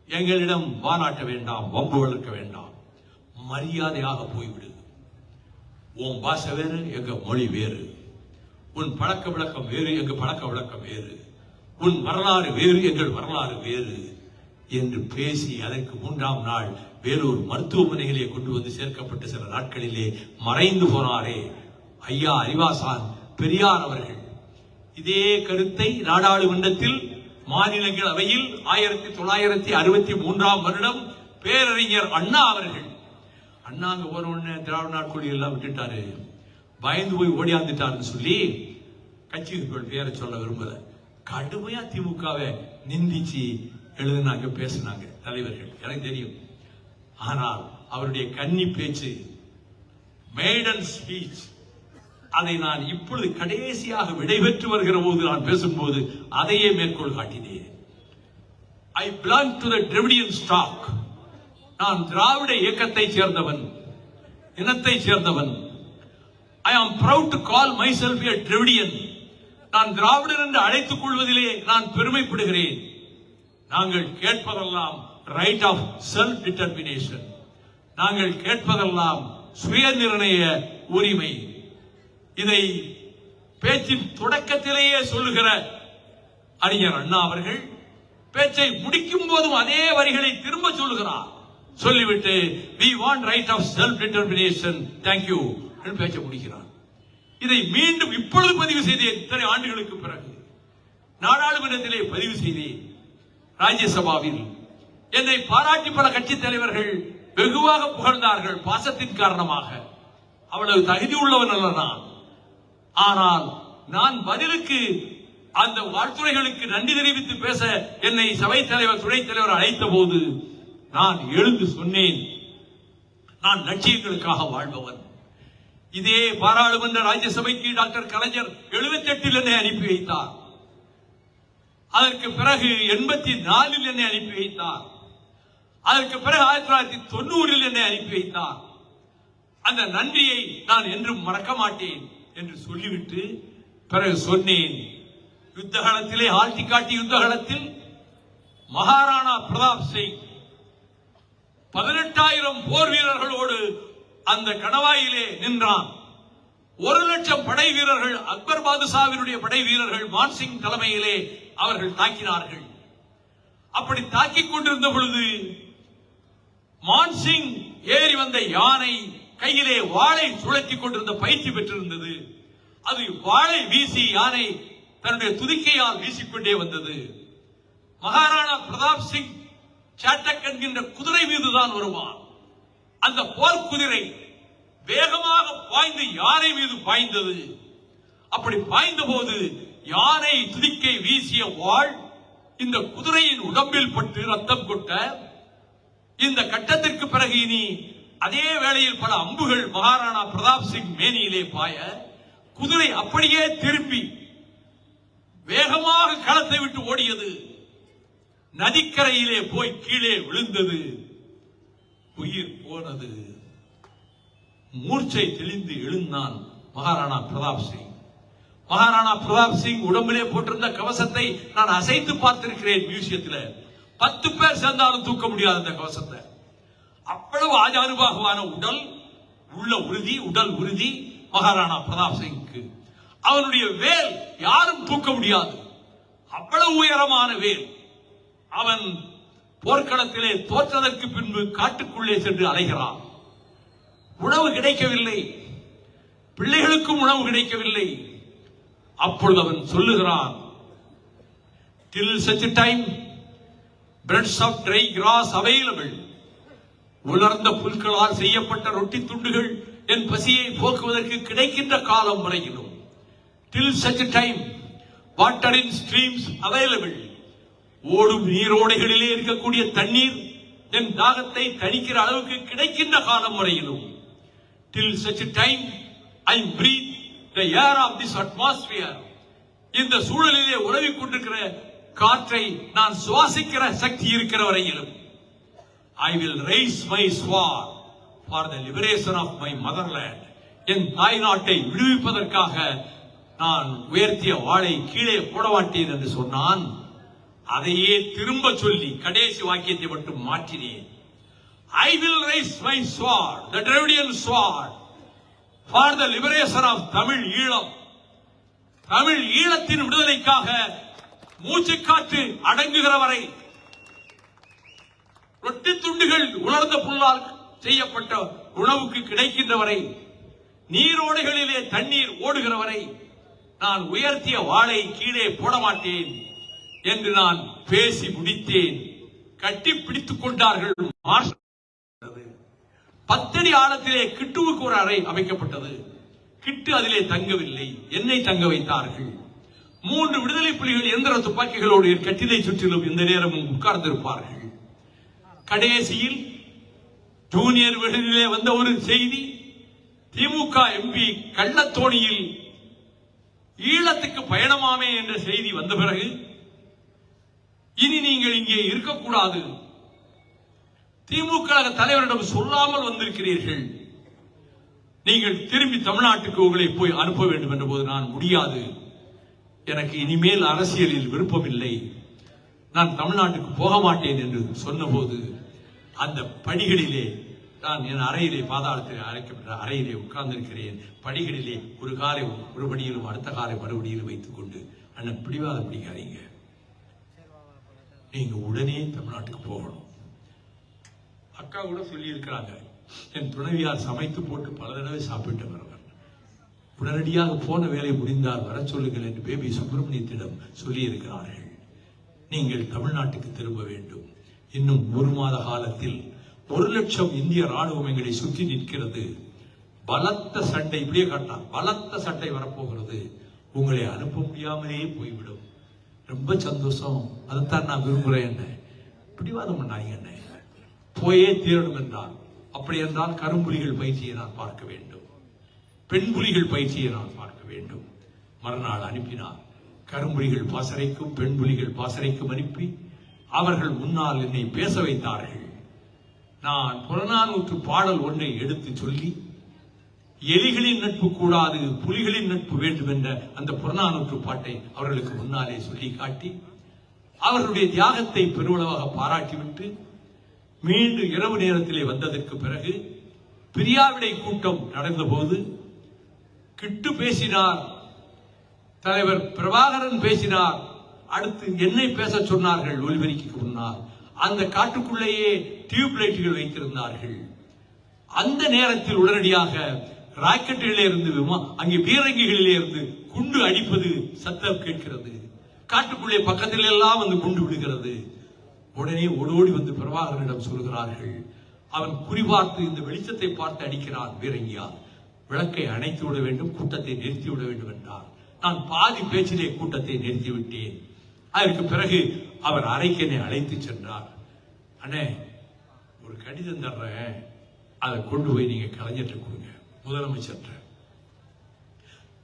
எங்களிடம் மாநாட்ட வேண்டாம், வம்பு வளர்க்க வேண்டாம், மரியாதையாக போய்விடு. உன் பாஷை வேறு, எங்க மொழி வேறு, உன் பழக்க விளக்கம் வேறு, எங்க பழக்க விளக்கம் வேறு, உன் வரலாறு வேறு, எங்கள் வரலாறு வேறு என்று பேசி அதற்கு 3ஆம் நாள் வேலூர் மருத்துவமனையிலே கொண்டு வந்து சேர்க்கப்பட்ட சில நாட்களிலே மறைந்து போனாரே ஐயா அறிவாசான் பெரியார் அவர்கள். இதே கருத்தை நாடாளுமன்றத்தில் மாநிலங்களவையில் 1963ஆம் வருடம் பேரறிஞர் அண்ணா அவர்கள், அண்ணா அங்க போன உடனே திராவிட நாட்கொடி எல்லாம் விட்டுட்டாரு, பயந்து போய் ஓடியாந்துட்டாருன்னு சொல்லி கட்சிகள் பேரை சொல்ல விரும்பல, கடுமையா திமுகவை நிந்திச்சு எழுதுனாங்க, பேசினாங்க தலைவர்கள், எனக்கு தெரியும். ஆனால் அவருடைய கன்னி பேச்சு, மேடன் ஸ்பீச், அதை நான் இப்பொழுது கடைசியாக விடைபெற்று வருகிற போது நான் பேசும்போது அதையே மேற்கோள் காட்டினேன். I belong to the Dravidian stock. நான் திராவிட இயக்கத்தை சேர்ந்தவன், இனத்தை சேர்ந்தவன். I am proud to call myself a Dravidian. நான் திராவிடர் என்று அழைத்துக் கொள்வதிலே நான் பெருமைப்படுகிறேன். நாங்கள் கேட்பதெல்லாம் ரைட் ஆஃப் செல்ஃப் டிட்டர்மினேஷன். நாங்கள் கேட்பதெல்லாம் சுய நிர்ணய உரிமை. இதை பேச்சின் தொடக்கத்திலேயே சொல்லுகிற அறிஞர் அண்ணா அவர்கள் பேச்சை முடிக்கும் போதும் அதே வரிகளை திரும்ப சொல்லுகிறார். சொல்லிவிட்டு we want right of self determination, thank you என்று பேச்சை முடிக்கிறார். இதை மீண்டும் இப்பொழுது பதிவு செய்தேன், இத்தனை ஆண்டுகளுக்கு பிறகு நாடாளுமன்றத்திலே பதிவு செய்தேன். ராஜ்யசபாவில் என்னை பாராட்டி பல கட்சி தலைவர்கள் வெகுவாக புகழ்ந்தார்கள், பாசத்தின் காரணமாக. அவ்வளவு தகுதி உள்ளவன் அல்ல நான். ஆனால் நான் பதிலுக்கு அந்த வாழ்த்துறைகளுக்கு நன்றி தெரிவித்து பேச என்னை சபை தலைவர், துணைத் தலைவர் அழைத்த போது நான் எழுந்து சொன்னேன், நான் லட்சியங்களுக்காக வாழ்பவன். இதே பாராளுமன்ற ராஜ்யசபைக்கு டாக்டர் கலைஞர் 78 என்னை அனுப்பி வைத்தார். அதற்கு பிறகு 84 என்னை அனுப்பி வைத்தார். அதற்கு பிறகு 1990 என்னை அனுப்பி வைத்தார். அந்த நன்றியை நான் என்றும் மறக்க மாட்டேன் என்று சொல்லிவிட்டு பிறகு சொன்னேன், யுத்த காலத்திலே ஆல்டிகாட்டி யுத்த காலத்தில் மகாராணா பிரதாப் சிங் 18,000 போர் வீரர்களோடு அந்த கணவாயிலே நின்றான். 1,00,000 படை வீரர்கள், அக்பர் பாதுஷாவினுடைய படை வீரர்கள் மான்சிங் தலைமையிலே அவர்கள் தாக்கினார்கள். அப்படி தாக்கிக் கொண்டிருந்த பொழுது மான்சிங் ஏறி வந்த யானை கையிலே வாளை சுழற்றிக் கொண்டிருந்த பயிற்சி பெற்றிருந்தது. அது வாளை வீசி யானை தன்னுடைய துதிக்கையால் வீசிக்கொண்டே வந்தது. மகாராணா பிரதாப் சிங் சாட்டக் என்கின்ற குதிரை மீதுதான் வருவான். அந்த போர் குதிரை வேகமாக பாய்ந்து யானை மீது பாய்ந்தது. அப்படி பாய்ந்த போது யானை துதிக்கை வீசிய வாள் இந்த குதிரையின் உடம்பில் பட்டு ரத்தம் கொட்ட, இந்த கட்டத்திற்கு பிறகு இனி அதே வேளையில் பல அம்புகள் மகாராணா பிரதாப் சிங் மேனியிலே பாய, குதிரை அப்படியே திரும்பி வேகமாக களத்தை விட்டு ஓடியது. நதிக்கரையிலே போய் கீழே விழுந்தது. உயிர் போனது. மூர்ச்சை தெளிந்து எழுந்தான் மகாராணா பிரதாப் சிங். மகாராணா பிரதாப் சிங் உடம்பிலே போட்டிருந்த கவசத்தை நான் அசைத்து பார்த்திருக்கிறேன் மியூசியத்தில். 10 பேர் சேர்ந்தாலும் தூக்க முடியாது அந்த கவசத்தை. அவ்வளவு ஆஜானுபாகவான உடல் உறுதி மகாராணா பிரதாப் சிங்க்கு. அவனுடைய வேல் யாரும் தூக்க முடியாது, அவ்வளவு உயரமான வேல். அவன் போர்க்களத்திலே தோற்றதற்கு பின்பு காட்டுக்குள்ளே சென்று அலைகிறான். உணவு கிடைக்கவில்லை, பிள்ளைகளுக்கும் உணவு கிடைக்கவில்லை. அப்பொழுது அவன் சொல்லுகிறான், till such a time breads of dry grass available, உலர்ந்த புல்களால் செய்யப்பட்ட ரொட்டி துண்டுகள் என் பசியை போக்குவதற்கு கிடைக்கின்ற காலம் வரையிலும், till such a time water in streams available, ஓடும் நீரோடைகளிலே இருக்கக்கூடிய தண்ணீர் என் தாகத்தை தணிக்கிற அளவுக்கு கிடைக்கின்ற காலம் வரையிலும், till such a time I breathe the air of this atmosphere, இந்த சூழலிலே உலவிக் கொண்டிருக்கிற காற்றை நான் சுவாசிக்கிற சக்தி இருக்கிற வரையிலும், I will raise my sword for the liberation of my motherland, என் தாய் நாட்டை விடுவிப்பதற்காக நான் உயர்த்திய வாளை கீழே போட மாட்டேன் என்று சொன்னான். அதையே திரும்ப சொல்லி கடைசி வாக்கியத்தை மட்டும் மாற்றினேன். I will raise my sword, the Dravidian sword, for the liberation of Tamil Eelam. Tamil ஈழத்தின் விடுதலைக்காக மூச்சு காற்று அடங்குகிற வரை, ரொட்டி துண்டுகள் உலர்ந்த புல்லால் செய்யப்பட்ட உணவுக்கு கிடைக்கின்ற வரை, நீரோடைகளிலே தண்ணீர் ஓடுகிற வரை நான் உயர்த்திய வாளை கீழே போட மாட்டேன் என்று நான் பேசி முடித்தேன். கட்டி பிடித்துக் கொண்டார்கள். 10 அடி ஆழத்திலே கிட்டுவுக்கு ஒரு அறை அமைக்கப்பட்டது. கிட்டு அதிலே தங்கவில்லை, என்னை தங்க வைத்தார்கள். 3 விடுதலை புலிகள் எந்திர துப்பாக்கிகளோடு கட்டிலை சுற்றிலும் எந்த நேரமும் உட்கார்ந்திருப்பார்கள். கடைசியில் ஜூனியர் விடுதலையிலே வந்த ஒரு செய்தி, திமுக எம்பி கள்ளத்தோணியில் ஈழத்துக்கு பயணமாமே என்ற செய்தி வந்த பிறகு, இனி நீங்கள் இங்கே இருக்கக்கூடாது, திமுக தலைவரிடம் சொல்லாமல் வந்திருக்கிறீர்கள், நீங்கள் திரும்பி தமிழ்நாட்டுக்கு உங்களை போய் அனுப்ப வேண்டும் என்ற போது, நான் முடியாது, எனக்கு இனிமேல் அரசியலில் விருப்பமில்லை, நான் தமிழ்நாட்டுக்கு போக மாட்டேன் என்று சொன்னபோது, அந்த படிகளிலே நான் என் அறையிலே, பாதாளத்தில் அழைக்கப்பட்ட அறையிலே உட்கார்ந்திருக்கிறேன். படிகளிலே ஒரு காலை ஒரு படியிலும் அடுத்த காலை மறுபடியிலும் வைத்துக் கொண்டு, அண்ணன் பிடிவாதம் பிடிக்காதீங்க, நீங்க உடனே தமிழ்நாட்டுக்கு போகணும். அக்கா கூட சொல்லி இருக்கிறாங்க, என் துணைவியார் சமைத்து போட்டு பல தடவை சாப்பிட்டு வரவர், உடனடியாக போன வேலை முடிந்தால் வர சொல்லுங்கள் என்று பேபி சுப்பிரமணியத்திடம் சொல்லி இருக்கிறார்கள். நீங்கள் தமிழ்நாட்டுக்கு திரும்ப வேண்டும். இன்னும் 1 மாத காலத்தில் 1,00,000 இந்திய ராணுவம் எங்களை சுற்றி நிற்கிறது. பலத்த சண்டை, இப்படியே காட்டான், பலத்த சண்டை வரப்போகிறது, உங்களை அனுப்ப முடியாமலே போய்விடும். ரொம்ப சந்தோஷம், அதைத்தான் நான் விரும்புகிறேன். என்ன பிடிவாதம் பண்ணாங்க, என்ன போயே தீரணும் என்றால், அப்படி என்றால் கரும்புலிகள் பயிற்சியை நான் பார்க்க வேண்டும், பெண் புலிகள் பயிற்சியை நான் பார்க்க வேண்டும். மறுநாள் அனுப்பினார். கரும்புலிகள் பாசறைக்கும் பெண் புலிகள் பாசறைக்கும் அனுப்பி அவர்கள் முன்னால் என்னை பேச வைத்தார்கள். நான் புறநானூற்று பாடல் ஒன்றை எடுத்து சொல்லி, எலிகளின் நட்பு கூடாது, புலிகளின் நட்பு வேண்டும் என்ற அந்த புறநானூற்று பாட்டை அவர்களுக்கு முன்னாலே சொல்லி காட்டி, அவர்களுடைய தியாகத்தை பெருமளவாக பாராட்டிவிட்டு, மீண்டும் இரவு நேரத்திலே வந்ததற்கு பிறகு பிரியாவிடை கூட்டம் நடந்த போது கிட்டு பேசினார், தலைவர் பிரபாகரன் பேசினார், அடுத்து என்னை பேச சொன்னார்கள். ஒலிபெருக்கிக்கு முன்னால் அந்த காட்டுக்குள்ளேயே டியூப் லைட்டுகள் வைத்திருந்தார்கள். அந்த நேரத்தில் உடனடியாக ராக்கெட்டிலே இருந்து அங்கே பீரங்கிகளிலே இருந்து குண்டு அடிப்பது சத்தம் கேட்கிறது. காட்டுக்குள்ளே பக்கத்தில் எல்லாம் வந்து குண்டு விடுகிறது. உடனே ஓடோடி வந்து பிரபாகரனிடம் சொல்கிறார்கள். அவன் குறிபார்த்து இந்த வெளிச்சத்தை பார்த்து அடிக்கிறான் பீரங்கியால். விளக்கை அணைத்து விட வேண்டும், கூட்டத்தை நிறுத்தி விட வேண்டும் என்றார். நான் பாதி பேச்சிலே கூட்டத்தை நிறுத்திவிட்டேன். அதற்கு பிறகு அவர் அறைக்கு என்னை அழைத்து சென்றார். அண்ணே, ஒரு கடிதம் தர்றேன், அதை கொண்டு போய் நீங்க கலைஞர்கிட்ட கொடுங்க, முதலமைச்சர்.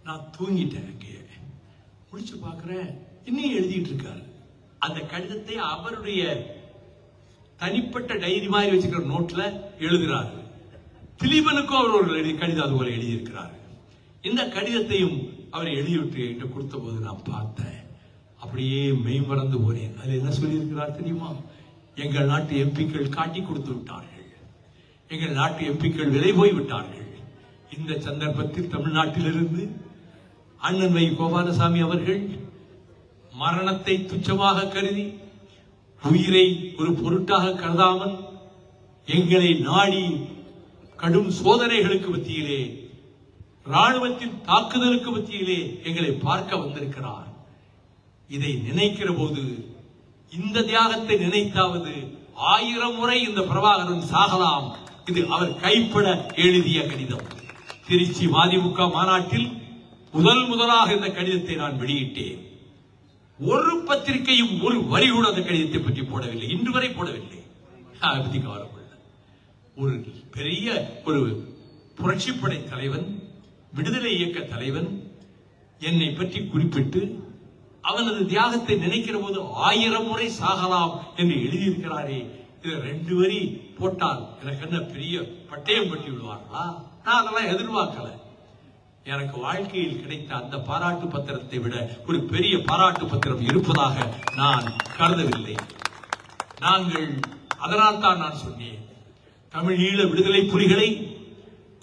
நான் தூங்கிட்டேன். அங்கேயே முடிச்சு பார்க்கிறேன், இன்னும் எழுதிட்டு இருக்காரு. அந்த கடிதத்தை அவருடைய தனிப்பட்ட டைரி மாதிரி வச்சுக்கிற நோட்ல எழுதுறாரு. திலீபனுக்கும் அவர் ஒரு கடிதம் அது போல எழுதியிருக்கிறார். இந்த கடிதத்தையும் அவர் எழுதிவிட்டு என்கிட்ட கொடுத்த போது நான் பார்த்தேன், அப்படியே மெய்மறந்து போனேன். அதுல என்ன சொல்லியிருக்கிறார் தெரியுமா? எங்கள் நாட்டு எம்பிக்கள் காட்டி கொடுத்து விட்டார்கள், எங்கள் நாட்டு எம்பிக்கள் விலை போய் விட்டார்கள். இந்த சந்தர்ப்பத்தில் தமிழ்நாட்டிலிருந்து அண்ணன் வை கோபாலசாமி அவர்கள் மரணத்தை துச்சமாக கருதி, உயிரை ஒரு பொருட்டாக கருதாமல் எங்களை நாடி கடும் சோதனைகளுக்கு மத்தியிலே, ராணுவத்தின் தாக்குதலுக்கு மத்தியிலே எங்களை பார்க்க வந்திருக்கிறார். இதை நினைக்கிற போது, இந்த தியாகத்தை நினைத்தாவது 1000 முறை இந்த பிரபாகரன் சாகலாம். இது அவர் கைப்பட எழுதிய கடிதம். திருச்சி மதிமுக மாநாட்டில் முதலாக இந்த கடிதத்தை நான் வெளியிட்டேன். ஒரு பத்திரிகையும் ஒரு வரி கூட அந்த கடிதத்தை பற்றி போடவில்லை, இன்று வரை போடவில்லை. அதை பற்றி கவலைப்படல. ஒரு பெரிய ஒரு புரட்சிப்படை தலைவன், விடுதலை இயக்க தலைவன் என்னை பற்றி குறிப்பிட்டு அவனது தியாகத்தை நினைக்கிற போது 1000 முறை சாகலாம் என்று எழுதியிருக்கிறாரே, இதை 2 வரி போட்டால் எனக்கு என்ன பெரிய பட்டயம் பட்டி விடுவார்களா? நான் அதெல்லாம் எதிர்பார்க்கல. எனக்கு வாழ்க்கையில் கிடைத்த அந்த பாராட்டு பத்திரத்தை விட ஒரு பெரிய பாராட்டு பத்திரம் இருப்பதாக நான் கருதவில்லை. நாங்கள் அதனால் தான் நான் சொன்னேன், தமிழீழ விடுதலை புலிகளை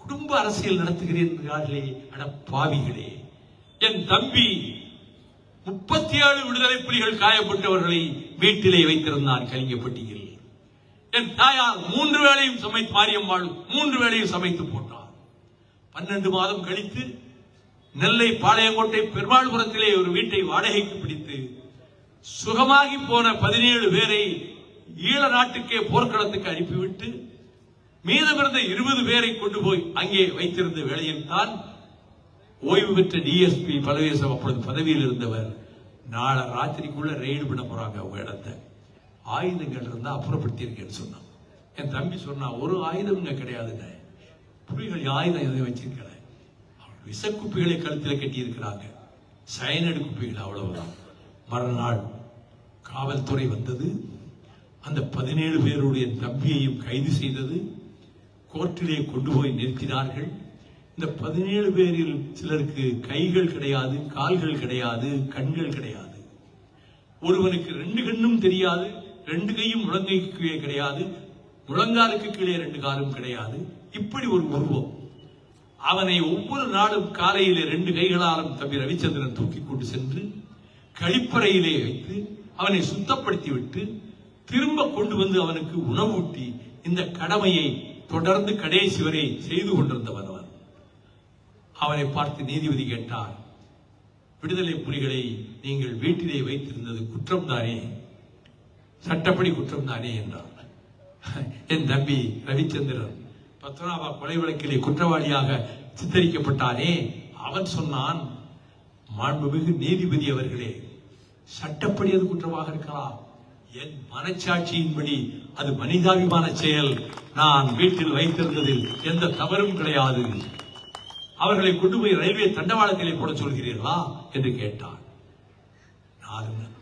குடும்ப அரசியல் நடத்துகிறீர்களே, அட பாவிகளே. என் தம்பி 37 விடுதலை புலிகள் காயப்பட்டவர்களை வீட்டிலே வைத்திருந்தான் கலிங்கப்பட்டியில். என் தாயார் 3 வேளையும் சமைத்து, மாரியம்மாள் 3 வேளையும் சமைத்து போட்டார். 12 மாதம் கழித்து நெல்லை பாளையங்கோட்டை பெருமாள்புரத்திலே ஒரு வீட்டை வாடகைக்கு பிடித்து சுகமாகி போன 17 பேரை ஈழ நாட்டுக்கே போர்க்களத்துக்கு அனுப்பிவிட்டு மீதமிருந்த 20 பேரை கொண்டு போய் அங்கே வைத்திருந்த வேளையில் தான் ஓய்வு பெற்ற டிஎஸ்பி பலவேசம் அப்பொழுது பதவியில் இருந்தவர், நாளை ராத்திரிக்குள்ள ரெய்டு பண்ண போறாங்க அவங்க இடத்தை, ஆயுதங்கள் இருந்தா அப்புறப்படுத்தியிருக்கேன்னு சொன்னான். என் தம்பி சொன்னா, ஒரு ஆயுதம் இங்க கிடையாதுங்க, புலிகள் ஆயுதம் எதை வச்சிருக்கல, விஷக்குப்பிகளை கழுத்தில் கட்டி இருக்கிறாங்க, சயனடு குப்பிகள், அவ்வளவுதான். மறுநாள் காவல்துறை வந்தது, அந்த 17 பேருடைய தம்பியையும் கைது செய்தது, கோர்ட்டிலே கொண்டு போய் நிறுத்தினார்கள். இந்த 17 பேரில் சிலருக்கு கைகள் கிடையாது, கால்கள் கிடையாது, கண்கள் கிடையாது. ஒருவனுக்கு 2 கண்ணும் தெரியாது, 2 கையும் முழங்கைக்கு கிடையாது, முழங்காலுக்கு கீழே 2 காலும் கிடையாது. இப்படி ஒரு உருவம். அவனை ஒவ்வொரு நாளும் காலையிலே 2 கைகளாலும் தம்பி ரவிச்சந்திரன் தூக்கி கொண்டு சென்று கழிப்பறையிலே வைத்து அவனை சுத்தப்படுத்தி விட்டு திரும்ப கொண்டு வந்து அவனுக்கு உணவு ஊட்டி இந்த கடமையை தொடர்ந்து கடைசி வரை செய்து கொண்டிருந்தவன் அவன். அவனை பார்த்து நீதிபதி கேட்டார், விடுதலை புலிகளை நீங்கள் வீட்டிலே வைத்திருந்தது குற்றம் தானே, சட்டப்படி குற்றம் தானே என்றார். என் தம்பி ரவிச்சந்திரன் பத்மநாபா கொலை வழக்கிலே குற்றவாளியாக சித்தரிக்கப்பட்டானே, அவன் சொன்னான், மாண்புமிகு நீதிபதி அவர்களே, சட்டப்படி அது குற்றமாக இருக்கலாம், என் மனச்சாட்சியின்படி அது மனிதாபிமான செயல், நான் வீட்டில் வைத்திருந்ததில் எந்த தவறும் கிடையாது, அவர்களை கொண்டு போய் ரயில்வே தண்டவாளத்திலே போட சொல்கிறீர்களா என்று கேட்டான்.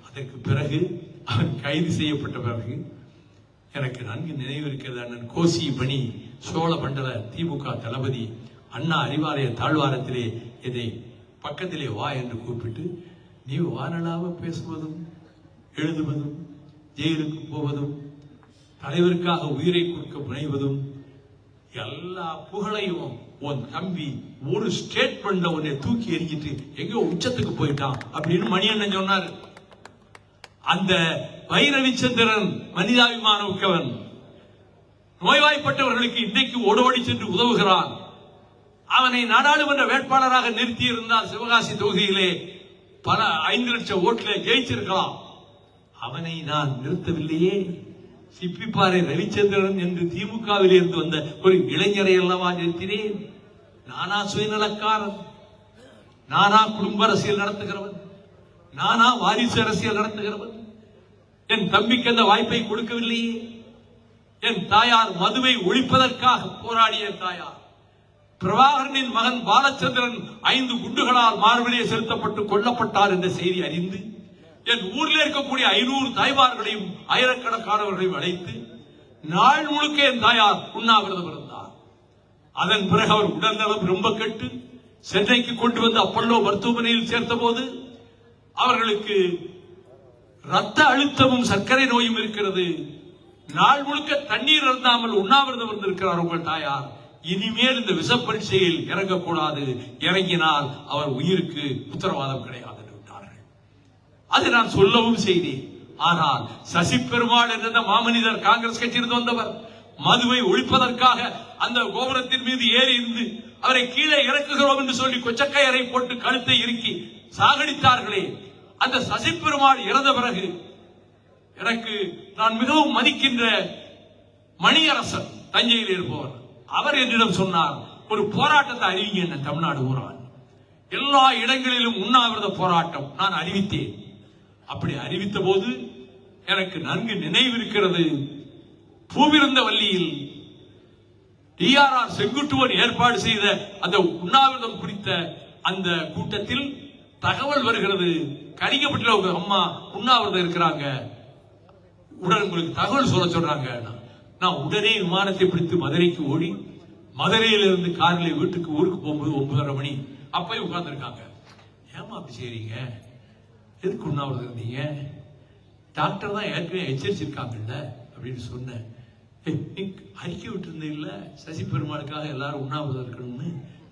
அதற்கு பிறகு அவன் கைது செய்யப்பட்ட பிறகு எனக்கு நன்கு நினைவு இருக்கிறது, அண்ணன் கோசி பணி சோழ மண்டல திமுக தளபதி அண்ணா அறிவாலய தாழ்வாரத்திலே இதை பக்கத்திலே வா என்று கூப்பிட்டு, நீ வானலாக பேசுவதும் எழுதுவதும் ஜெயிலுக்கு போவதும் தலைவருக்காக உயிரை கொடுக்க முனைவதும் எல்லா புகழையும் உன் தம்பி ஒரு ஸ்டேட்மெண்ட்ல உன்னை தூக்கி எறிஞ்சிட்டு எங்கோ உச்சத்துக்கு போயிட்டான் அப்படின்னு மணியண்ணன் சொன்னார். அந்த வைரவிச்சந்திரன் மனிதாபிமான உக்கவன், நோய்வாய்ப்பட்டவர்களுக்கு இன்றைக்கு ஓடோடி சென்று உதவுகிறான். அவனை நாடாளுமன்ற வேட்பாளராக நிறுத்தி இருந்தால் சிவகாசி தொகுதியிலே பல 5 லட்சம் ஓட்டுல ஜெயிச்சிருக்கலாம். அவனை நான் நிறுத்தவில்லையே, சிப்பிப்பாறை ரவிச்சந்திரன் என்று திமுகவில் இருந்து வந்த ஒரு இளைஞரை அல்லவா நிறுத்தினேன். நானா சுயநலக்காரன்? நானா குடும்ப அரசியல் நடத்துகிறவன்? நானா வாரிசு அரசியல் நடத்துகிறவன்? என் தம்பிக்கு அந்த வாய்ப்பை கொடுக்கவில்லையே. என் தாயார் மதுவை ஒழிப்பதற்காக போராடிய தாயார். பிரபாகரனின் மகன் பாலச்சந்திரன் 5 குண்டுகளால் மார்பிலே செலுத்தப்பட்டு கொல்லப்பட்டார் என்ற செய்தி அறிந்து என் ஊரில் இருக்கக்கூடிய 500 தாய்மார்களையும் ஆயிரக்கணக்கானவர்களையும் அழைத்து நாள் முழுக்க என் தாயார் உண்ணாவிரதம் இருந்தார். அதன் பிறகு அவர் உடல்நலம் ரொம்ப கெட்டு சென்னைக்கு கொண்டு வந்து அப்பல்லோ மருத்துவமனையில் சேர்த்த போது அவர்களுக்கு ரத்த அழுத்தமும் சர்க்கரை நோயும் இருக்கிறது. நாள் முழுக்க தண்ணீர் இருந்தாமல் உண்ணாவிரதம் இருந்திருக்கிறார் உங்கள் தாயார். இனிமேல் இந்த விஷ பரீட்சையில் இறங்கக்கூடாது, இறங்கினால் அவர் உயிருக்கு உத்தரவாதம் கிடையாது என்று விட்டார்கள். அது நான் சொல்லவும் செய்தேன். ஆனால் சசி பெருமாள் என்ற மாமனிதர் காங்கிரஸ் கட்சியிலிருந்து வந்தவர் மதுவை ஒழிப்பதற்காக அந்த கோபுரத்தின் மீது ஏறி இருந்து அவரை கீழே இறக்குகிறோம் என்று சொல்லி கொச்சக்கையரை போட்டு கழுத்தை இறுக்கி சாகடித்தார்களே, அந்த சசி பெருமாள் இறந்த பிறகு எனக்கு நான் மிகவும் மதிக்கின்ற மணியரசன் தஞ்சையில் இருப்பவர் அவர் என்னிடம் சொன்னார், ஒரு போராட்டத்தை அறிவிங்க என்ன தமிழ்நாடு ஊரான் எல்லா இடங்களிலும் உண்ணாவிரத போராட்டம் நான் அறிவித்தேன். அப்படி அறிவித்த போது எனக்கு நன்கு நினைவிருக்கிறது. பூவிருந்த வள்ளியில் டிஆர்ஆர் செங்குட்டுவன் ஏற்பாடு செய்த அந்த உண்ணாவிரதம் குறித்த அந்த கூட்டத்தில் தகவல் வருகிறது, கரிக்கப்பட்ட ஒரு அம்மா உண்ணாவிரதம் இருக்கிறாங்க, உடனே உங்களுக்கு தகவல் சொல்ல சொல்றாங்க. நான் உடனே விமானத்தை பிடித்து மதுரைக்கு ஓடி மதுரையிலிருந்து காரில் வீட்டுக்கு ஊருக்கு போகும்போது 9:30 மணி. அப்பயும் உட்கார்ந்து இருக்காங்க. ஏமா அப்படி செய்றீங்க? எதுக்கு உண்ணாவிரதம் இருந்தீங்க? டாக்டர் தான் ஏற்கனவே எச்சரிச்சிருக்காங்கல்ல அப்படின்னு சொன்னேன். அறிக்கை விட்டு இருந்தேன் இல்ல சசி பெருமாளுக்காக எல்லாரும் உண்ணாவிரதம் இருக்கணும்னு.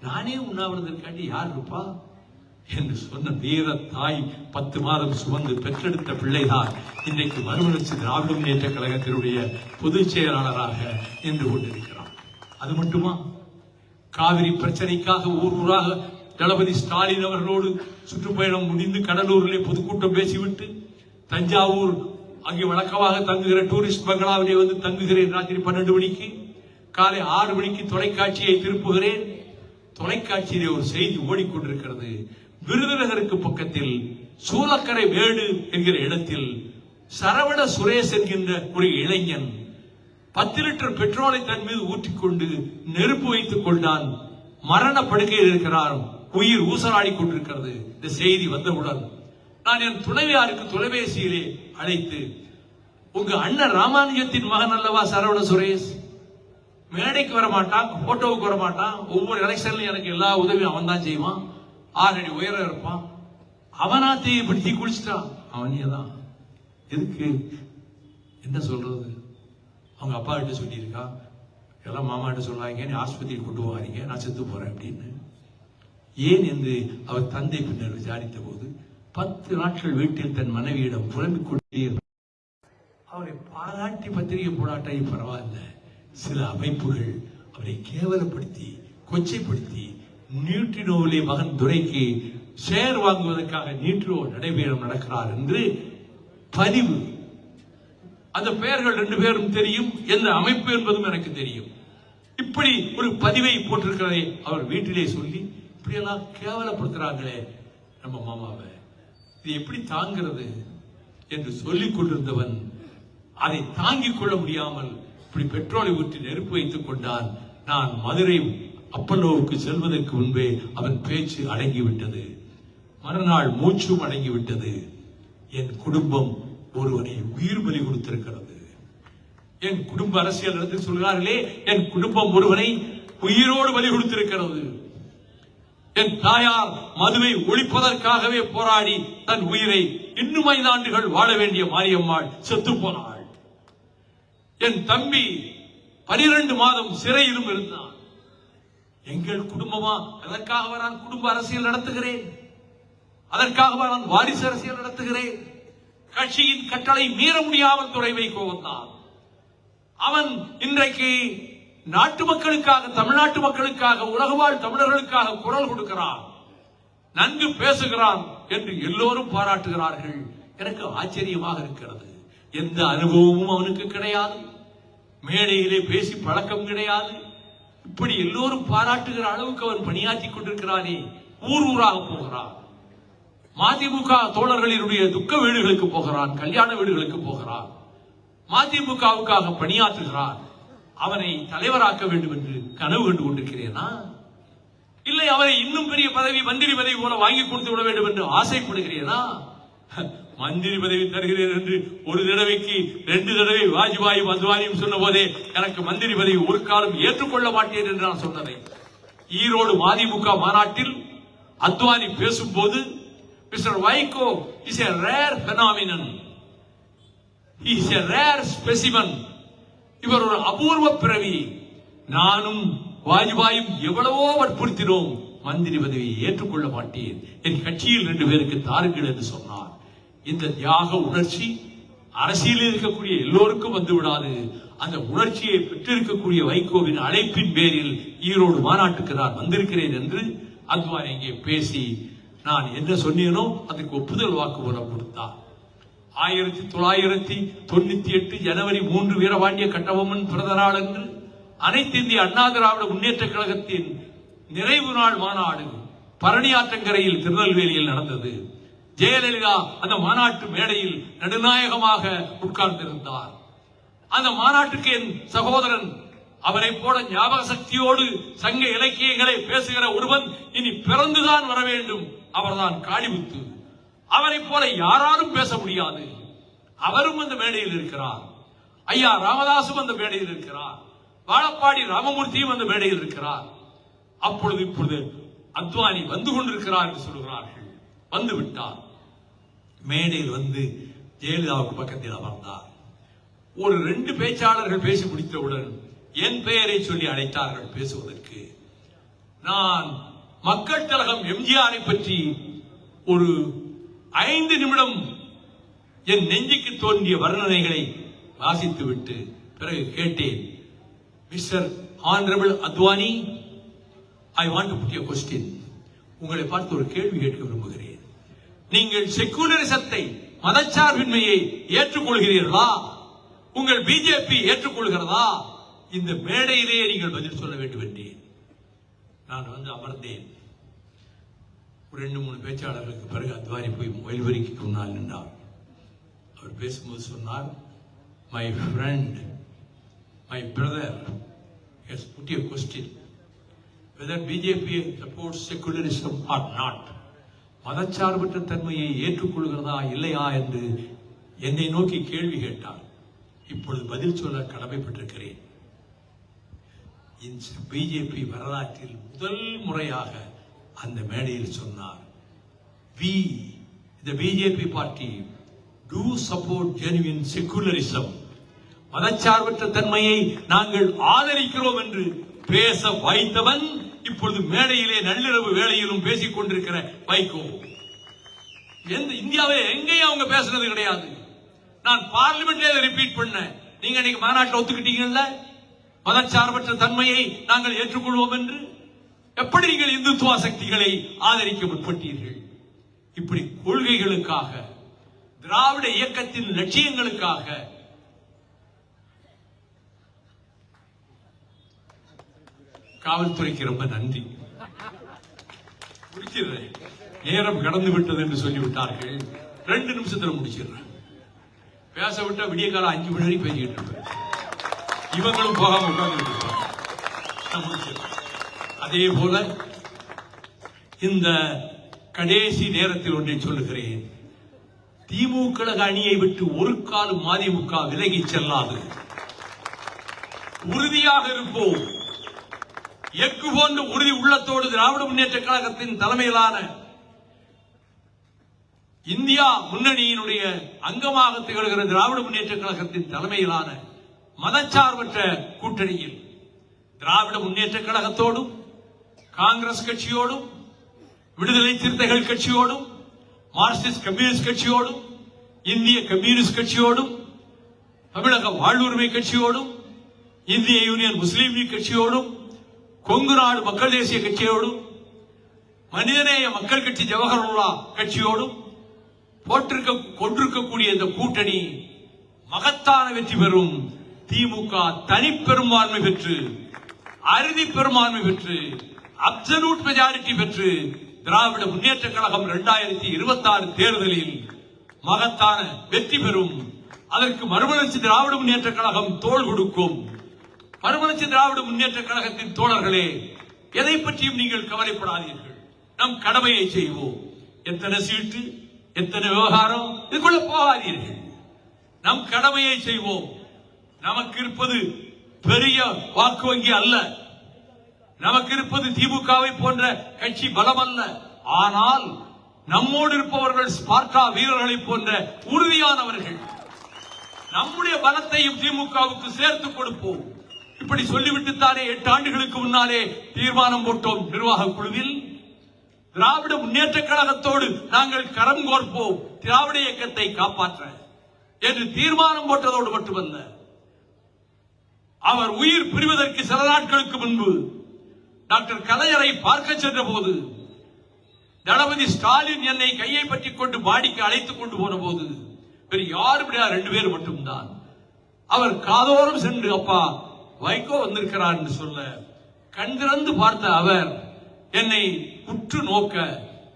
நானே உண்ணாவிரதம் இருக்காண்டி யார் இருப்பா என்று சொன்ன வீர தாய் 10 மாதம் சுமந்து பெற்றெடுத்த பிள்ளைதான் இன்றைக்கு மறுமலர்ச்சி திராவிட முன்னேற்ற கழகத்தினுடைய பொதுச் செயலாளராக நின்று கொண்டிருக்கிறார். அது மட்டுமா, காவிரி பிரச்சனைக்காக ஊர் ஊராக தளபதி ஸ்டாலின் அவர்களோடு சுற்றுப்பயணம் முடிந்து கடலூரிலே பொதுக்கூட்டம் பேசிவிட்டு தஞ்சாவூர் அங்கே வழக்கமாக தங்குகிற டூரிஸ்ட் பங்களாவிலே வந்து தங்குகிறேன். ராத்திரி 12 மணிக்கு, காலை 6 மணிக்கு தொலைக்காட்சியை திருப்புகிறேன். தொலைக்காட்சியிலே ஒரு செய்தி ஓடிக்கொண்டிருக்கிறது. விருதுநகருக்கு பக்கத்தில் சூலக்கரை வேடு என்கிற இடத்தில் சரவண சுரேஷ் என்கின்ற ஒரு இளைஞன் 10 லிட்டர் பெட்ரோலை தன் மீது ஊற்றிக்கொண்டு நெருப்பு வைத்துக் கொண்டான். மரண படுக்கையில் இருக்கிறார். உயிர் ஊசலாடி கொண்டிருக்கிறது. இந்த செய்தி வந்தவுடன் நான் என் துணைவியாருக்கு தொலைபேசியிலே அழைத்து, உங்க அண்ணன் ராமானுஜத்தின் மகன் அல்லவா சரவண சுரேஷ்? மேடைக்கு வர மாட்டான், போட்டோவுக்கு வர மாட்டான், ஒவ்வொரு எலெக்ஷன்லயும் எனக்கு எல்லா உதவியும் அவன் தான் செய்வான், 6 அடி உயரம் இருப்பான், அவனா தீயை பிடிச்சி குளிச்சுட்டான். அவனேதான் எதுக்கு என்ன சொல்றது? அவங்க அப்பா கிட்ட சொல்லியிருக்கா, எல்லாம் மாமா கிட்ட சொல்லுவாங்க, நீ ஆஸ்பத்திரி கொண்டு போவாங்க, நான் செத்து போறேன் அப்படின்னு. ஏன் என்று அவர் தந்தை பின்னர் விசாரித்த போது 10 நாட்கள் வீட்டில் தன் மனைவியிடம் புலம்பிக் கொண்டே அவரை பாராட்டி பத்திரிகை போடாட்டை பரவாயில்ல, சில அமைப்புகள் அவரை கேவலப்படுத்தி கொச்சைப்படுத்தி நியூட்ரினோவிலே மகன் துரைக்கு ஷேர் வாங்குவதற்காக நியூட்ரினோ நடைபெறும் நடக்கிறார் என்று பதிவு. அந்த பெயர்கள் 2 பேரும் தெரியும், எந்த அமைப்பு என்பதும் எனக்கு தெரியும். இப்படி ஒரு பதிவை போட்டிருக்கிறதை அவர் வீட்டிலே சொல்லி இப்படி எல்லாம் கேவலப்படுத்துறாங்களே நம்ம மாமாவை, இது எப்படி தாங்கிறது என்று சொல்லிக் கொண்டிருந்தவன் அதை தாங்கிக் கொள்ள முடியாமல் இப்படி பெட்ரோலை ஊற்றி நெருப்பு வைத்துக் கொண்டான். நான் மதுரை அப்பல்லோவுக்கு செல்வதற்கு முன்பே அவன் பேச்சு அடங்கிவிட்டது, மறுநாள் மூச்சும் அடங்கிவிட்டது. என் குடும்பம் ஒருவனை உயிர் பலி கொடுத்திருக்கிறது. என் குடும்ப அரசியல் நடத்தி சொல்கிறார்களே, என் குடும்பம் ஒருவனை உயிரோடு பலி கொடுத்திருக்கிறது. என் தாயார் மதுவை ஒழிப்பதற்காகவே போராடி தன் உயிரை இன்னும் 5 ஆண்டுகள் வாழ வேண்டிய மாரியம்மாள் செத்து போனாள். என் தம்பி 12 மாதம் சிறையிலும் இருந்தான். எங்கள் குடும்பமா? அதற்காக நான் குடும்ப அரசியல் நடத்துகிறேன், அதற்காக நான் வாரிசு அரசியல் நடத்துகிறேன். கட்சியின் கட்டளை மீற முடியாமல் துறை வைகோ வந்தான். அவன் இன்றைக்கு நாட்டு மக்களுக்காக, தமிழ்நாட்டு மக்களுக்காக, உலகவாழ் தமிழர்களுக்காக குரல் கொடுக்கிறான், நன்கு பேசுகிறான் என்று எல்லோரும் பாராட்டுகிறார்கள். எனக்கு ஆச்சரியமாக இருக்கிறது. எந்த அனுபவமும் அவனுக்கு கிடையாது, மேடையிலே பேசி பழக்கம் கிடையாது. இப்படி எல்லோரும் பாராட்டுகிற அளவுக்கு அவன் பணியாற்றி கொண்டிருக்கிறானே, ஊர் ஊராக போகிறான். மதிமுக தோழர்களினுடைய துக்க வீடுகளுக்கு போகிறான், கல்யாண வீடுகளுக்கு போகிறான், மதிமுகவுக்காக பணியாற்றுகிறான். அவனை தலைவராக்க வேண்டும் என்று கனவு கண்டு கொண்டிருக்கிறேனா? இல்லை அவரை இன்னும் பெரிய பதவி, மந்திரி பதவி போல வாங்கி கொடுத்து விட வேண்டும் என்று ஆசைப்படுகிறேனா? மந்திரி பதவி தருகிறேன் என்று ஒரு தடவைக்கு 2 தடவை வாஜ்பாயும் அத்வானியும் சொன்ன போதே எனக்கு மந்திரி பதவி ஒரு காலம் ஏற்றுக்கொள்ள மாட்டேன் என்று நான் சொன்னதை ஈரோடு மதிமுக மாநாட்டில் அத்வானி பேசும்போது, mister Vaiko is a rare phenomenon, he is a rare specimen, இவர் ஒரு அபூர்வ பிறவி, நானும் வாஜ்பாயும் எவ்வளவோ வற்புறுத்தினோம், மந்திரி பதவியை ஏற்றுக்கொள்ள மாட்டேன், என் கட்சியில் 2 பேருக்கு தாருங்கள் என்று சொன்னார். இந்த தியாக உணர்ச்சி அரசியலில் இருக்கக்கூடிய எல்லோருக்கும் வந்து விடாது. அந்த உணர்ச்சியை பெற்றிருக்கக்கூடிய வைகோவின் அழைப்பின் பேரில் ஈரோடு மாநாட்டுக்கு நான் வந்திருக்கிறேன் என்று அத்வானி இங்கே பேசி நான் என்ன சொன்னேனோ அதுக்கு ஒப்புதல் வாக்குமூலம் கொடுத்தார். 1998 ஜனவரி 3 வீரபாண்டிய கட்டபொம்மன் பிறந்த நாள் என்று அனைத்து இந்திய அண்ணா திராவிட முன்னேற்ற கழகத்தின் நிறைவு நாள் மாநாடு பரணியாற்றங்கரையில் திருநெல்வேலியில் நடந்தது. ஜெயலலிதா அந்த மாநாட்டு மேடையில் நடுநாயகமாக உட்கார்ந்திருந்தார். அந்த மாநாட்டுக்கு என் சகோதரன், அவரை போல ஞாபக சக்தியோடு சங்க இலக்கியங்களை பேசுகிற ஒருவன் இனி பிறந்துதான் வர வேண்டும், அவர்தான் காளிமுத்து. அவரை போல யாராலும் பேச முடியாது. அவரும் அந்த மேடையில் இருக்கிறார். ஐயா ராமதாசும் அந்த மேடையில் இருக்கிறார். வாழப்பாடி ராமமூர்த்தியும் அந்த மேடையில் இருக்கிறார். அப்பொழுது இப்பொழுது அத்வானி வந்து கொண்டிருக்கிறார் என்று சொல்கிறார்கள். வந்து விட்டார். மேடையில் வந்து ஜெயலலிதாவுக்கு பக்கத்தில் அமர்ந்தார். ஒரு 2 பேச்சாளர்கள் பேசி முடித்தவுடன் என் பெயரை சொல்லி அழைத்தார்கள் பேசுவதற்கு. நான் மக்கள் திலகம் எம்ஜிஆரை பற்றி ஒரு 5 நிமிடம் என் நெஞ்சுக்கு தோன்றிய வர்ணனைகளை வாசித்துவிட்டு பிறகு கேட்டேன், mister honourable Advani, I want to put a question. உங்களை பார்த்து ஒரு கேள்வி கேட்க விரும்புகிறேன். நீங்கள் செக்குலரிசத்தை, மதச்சார்பின்மையை ஏற்றுக்கொள்கிறீர்களா? உங்கள் பிஜேபி ஏற்றுக்கொள்கிறதா? இந்த மேடையிலேயே நீங்கள் பதில் சொல்ல வேண்டும் என்றேன். நான் வந்து அமர்ந்தேன். ஒரு 2-3 பேச்சாளர்களுக்கு பிறகு அத்வானி போய் ஒலிபெருக்கி முன்னால் நின்றார். அவர் பேசும்போது சொன்னார், my friend, my brother has put a question whether BJP supports secularism or not. மதச்சார்பற்ற தன்மையை ஏற்றுக்கொள்கிறதா இல்லையா என்று என்னை நோக்கி கேள்வி கேட்டார். இப்பொழுது பதில் சொல்ல கடமைப்பட்டிருக்கிறேன். பிஜேபி வரலாற்றில் முதல் முறையாக அந்த மேடையில் சொன்னார், we the BJP party do support genuine secularism. மதச்சார்பற்ற தன்மையை நாங்கள் ஆதரிக்கிறோம் என்று பேச வைத்தவன் இப்பொழுது மேடையிலே நள்ளிரவு வேளையிலும் பேசிக் கொண்டிருக்கிற வைகோ. இந்தியாவை எங்கேயும் அவங்க பேசுனது கிடையாது. நான் பார்லிமெண்ட்ல ரிப்பீட் பண்ண, நீங்க இன்னைக்கு மாநாட்டில் ஒத்துக்கிட்டீங்கல்ல, மதச்சார்பற்ற தன்மையை நாங்கள் ஏற்றுக்கொள்வோம் என்று. எப்படி நீங்கள் இந்துத்துவ சக்திகளை ஆதரிக்க முற்பட்டீர்கள்? இப்படி கொள்கைகளுக்காக, திராவிட இயக்கத்தின் லட்சியங்களுக்காக காவல்துறைக்கு ரொம்ப நன்றி. முடிச்சிடுறேன், நேரம் கடந்து விட்டது என்று சொல்லிவிட்டார்கள். 2 நிமிஷத்துல முடிச்சிடுறேன். பேச விட்டா விடிய காலம் 5 மணி வரைக்கும் பேசிக்கிட்டு இருப்பேன். இவங்களும் போகாம உட்கார்ந்து முடிச்சிடுறேன். அதே போல இந்த கடைசி நேரத்தில் ஒன்றை சொல்லுகிறேன். திமுக அணியை விட்டு ஒரு காலம் மதிமுக விலகி செல்லாது. உறுதியாக இருப்போம். எக்கு போன்ற உறுதி உள்ளத்தோடு திராவிட முன்னேற்ற கழகத்தின் தலைமையிலான இந்தியா முன்னணியினுடைய அங்கமாக திகழ்கிற திராவிட முன்னேற்ற கழகத்தின் தலைமையிலான மதச்சார்பற்ற கூட்டணியில் திராவிட முன்னேற்ற கழகத்தோடும், காங்கிரஸ் கட்சியோடும், விடுதலை சிறுத்தைகள் கட்சியோடும், மார்க்சிஸ்ட் கம்யூனிஸ்ட் கட்சியோடும், இந்திய கம்யூனிஸ்ட் கட்சியோடும், தமிழக வாழ்வுரிமை கட்சியோடும், இந்திய யூனியன் முஸ்லீம் லீக் கட்சியோடும், கொங்கு நாடு மக்கள் தேசிய கட்சியோடும், மனிதநேய மக்கள் கட்சி ஜவஹர்லால் கட்சியோடும் கொண்டிருக்கக்கூடிய இந்த கூட்டணி மகத்தான வெற்றி பெறும். திமுக தனிப்பெரும்பான்மை பெற்று, அறுதி பெரும்பான்மை பெற்று, அப்சல்யூட் மெஜாரிட்டி பெற்று திராவிட முன்னேற்ற கழகம் 2026 தேர்தலில் மகத்தான வெற்றி பெறும். அதற்கு மறுமலர்ச்சி திராவிட முன்னேற்ற கழகம் தோள் கொடுக்கும். மறுமலர்ச்சி திராவிட முன்னேற்ற கழகத்தின் தோழர்களே, எதை பற்றியும் நீங்கள் கவலைப்படாதீர்கள். நம் கடமையை செய்வோம். எத்தனை சீட்டு, எத்தனை விவகாரம், இதுக்குள்ள போகாதீர்கள். நம் கடமையை செய்வோம். நமக்கு இருப்பது பெரிய வாக்கு வங்கி அல்ல. நமக்கு இருப்பது திமுகவை போன்ற கட்சி பலம் அல்ல. ஆனால் நம்மோடு இருப்பவர்கள் ஸ்பார்டா வீரர்களை போன்ற உறுதியானவர்கள். நம்முடைய பலத்தையும் திமுகவுக்கு சேர்த்து கொடுப்போம். இப்படி சொல்லிவிட்டுத்தானே 8 ஆண்டுகளுக்கு முன்னாலே தீர்மானம் போட்டோம். நிர்வாக குழுவில் திராவிட முன்னேற்ற கழகத்தோடு நாங்கள் கரம் கோர்ப்போம், திராவிட இயக்கத்தை காப்பாற்ற என்று தீர்மானம் போட்டதோடு மட்டுமல்ல, அவர் உயிர் பிரிவதற்கு சில நாட்களுக்கு முன்பு டாக்டர் கலைஞரை பார்க்க சென்ற போது தளபதி ஸ்டாலின் என்னை கையை பற்றிக் கொண்டு பாடிக்கு அழைத்துக் கொண்டு போன போது வேறு யாரும் 2 பேர் மட்டும்தான். அவர் காதோரம் சென்று அப்பா வைகோ வந்திருக்கிறார் என்று சொல்ல கண் திறந்து பார்த்த அவர் என்னை உற்று நோக்க,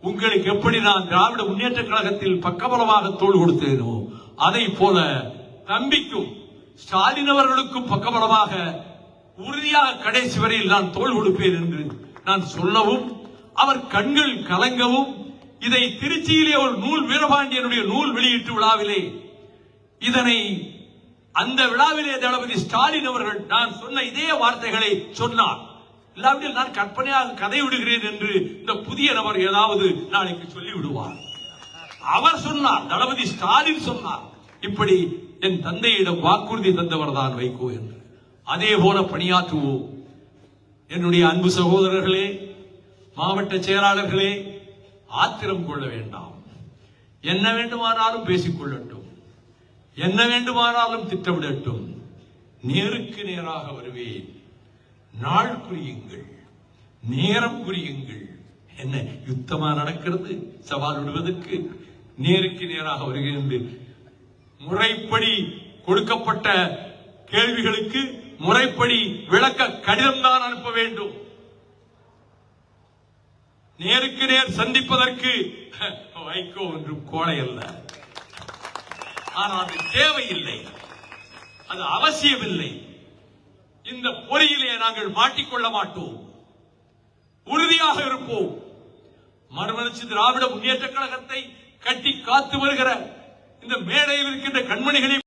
உங்களுக்கு எப்படி நான் திராவிட முன்னேற்ற கழகத்தில் பக்கபலமாக தோள் கொடுத்தேனோ அதை போல தம்பிக்கும் ஸ்டாலின் அவர்களுக்கும் பக்கபலமாக உறுதியாக கடைசி வரையில் நான் தோள் கொடுப்பேன் என்று நான் சொல்லவும், அவர் கண்கள் கலங்கவும், இதை திருச்சியிலே ஒரு நூல் வீரபாண்டியனுடைய நூல் வெளியீட்டு விழாவிலே இதனை அந்த விழாவிலே தளபதி ஸ்டாலின் அவர்கள் நான் சொன்ன இதே வார்த்தைகளை சொன்னார். இல்லாவிடில் நான் கற்பனையாக கதை விடுகிறேன் என்று இந்த புதிய நபர் ஏதாவது நாளைக்கு சொல்லி விடுவார். அவர் சொன்னார், தளபதி ஸ்டாலின் சொன்னார், இப்படி என் தந்தையிடம் வாக்குறுதி தந்தவர் தான் வைகோ என்று. அதே போல பணியாற்றுவோம். என்னுடைய அன்பு சகோதரர்களே, மாவட்ட செயலாளர்களே, ஆத்திரம் கொள்ள வேண்டாம். என்ன வேண்டுமானாலும் பேசிக் கொள்ளட்டும், என்ன வேண்டுமானாலும் திட்டமிடட்டும். நேருக்கு நேராக வருவேன். நாள் குறியுங்கள், நேரம் குறியுங்கள். என்ன யுத்தமா நடக்கிறது? சவால் விடுவதற்கு நேருக்கு நேராக வருகிறேன். முறைப்படி கொடுக்கப்பட்ட கேள்விகளுக்கு முறைப்படி விளக்க கடிதம் தான் அனுப்ப வேண்டும். நேருக்கு நேர் சந்திப்பதற்கு வைகோ ஒன்றும் கோடை அல்ல. ஆனால் அது தேவையில்லை, அது அவசியமில்லை. இந்த பொறியிலே நாங்கள் மாட்டிக்கொள்ள மாட்டோம். உறுதியாக இருப்போம். மறுமலர்ச்சி திராவிட முன்னேற்ற கழகத்தை கட்டி காத்து வருகிற இந்த மேடையில் இருக்கின்ற கண்மணிகளை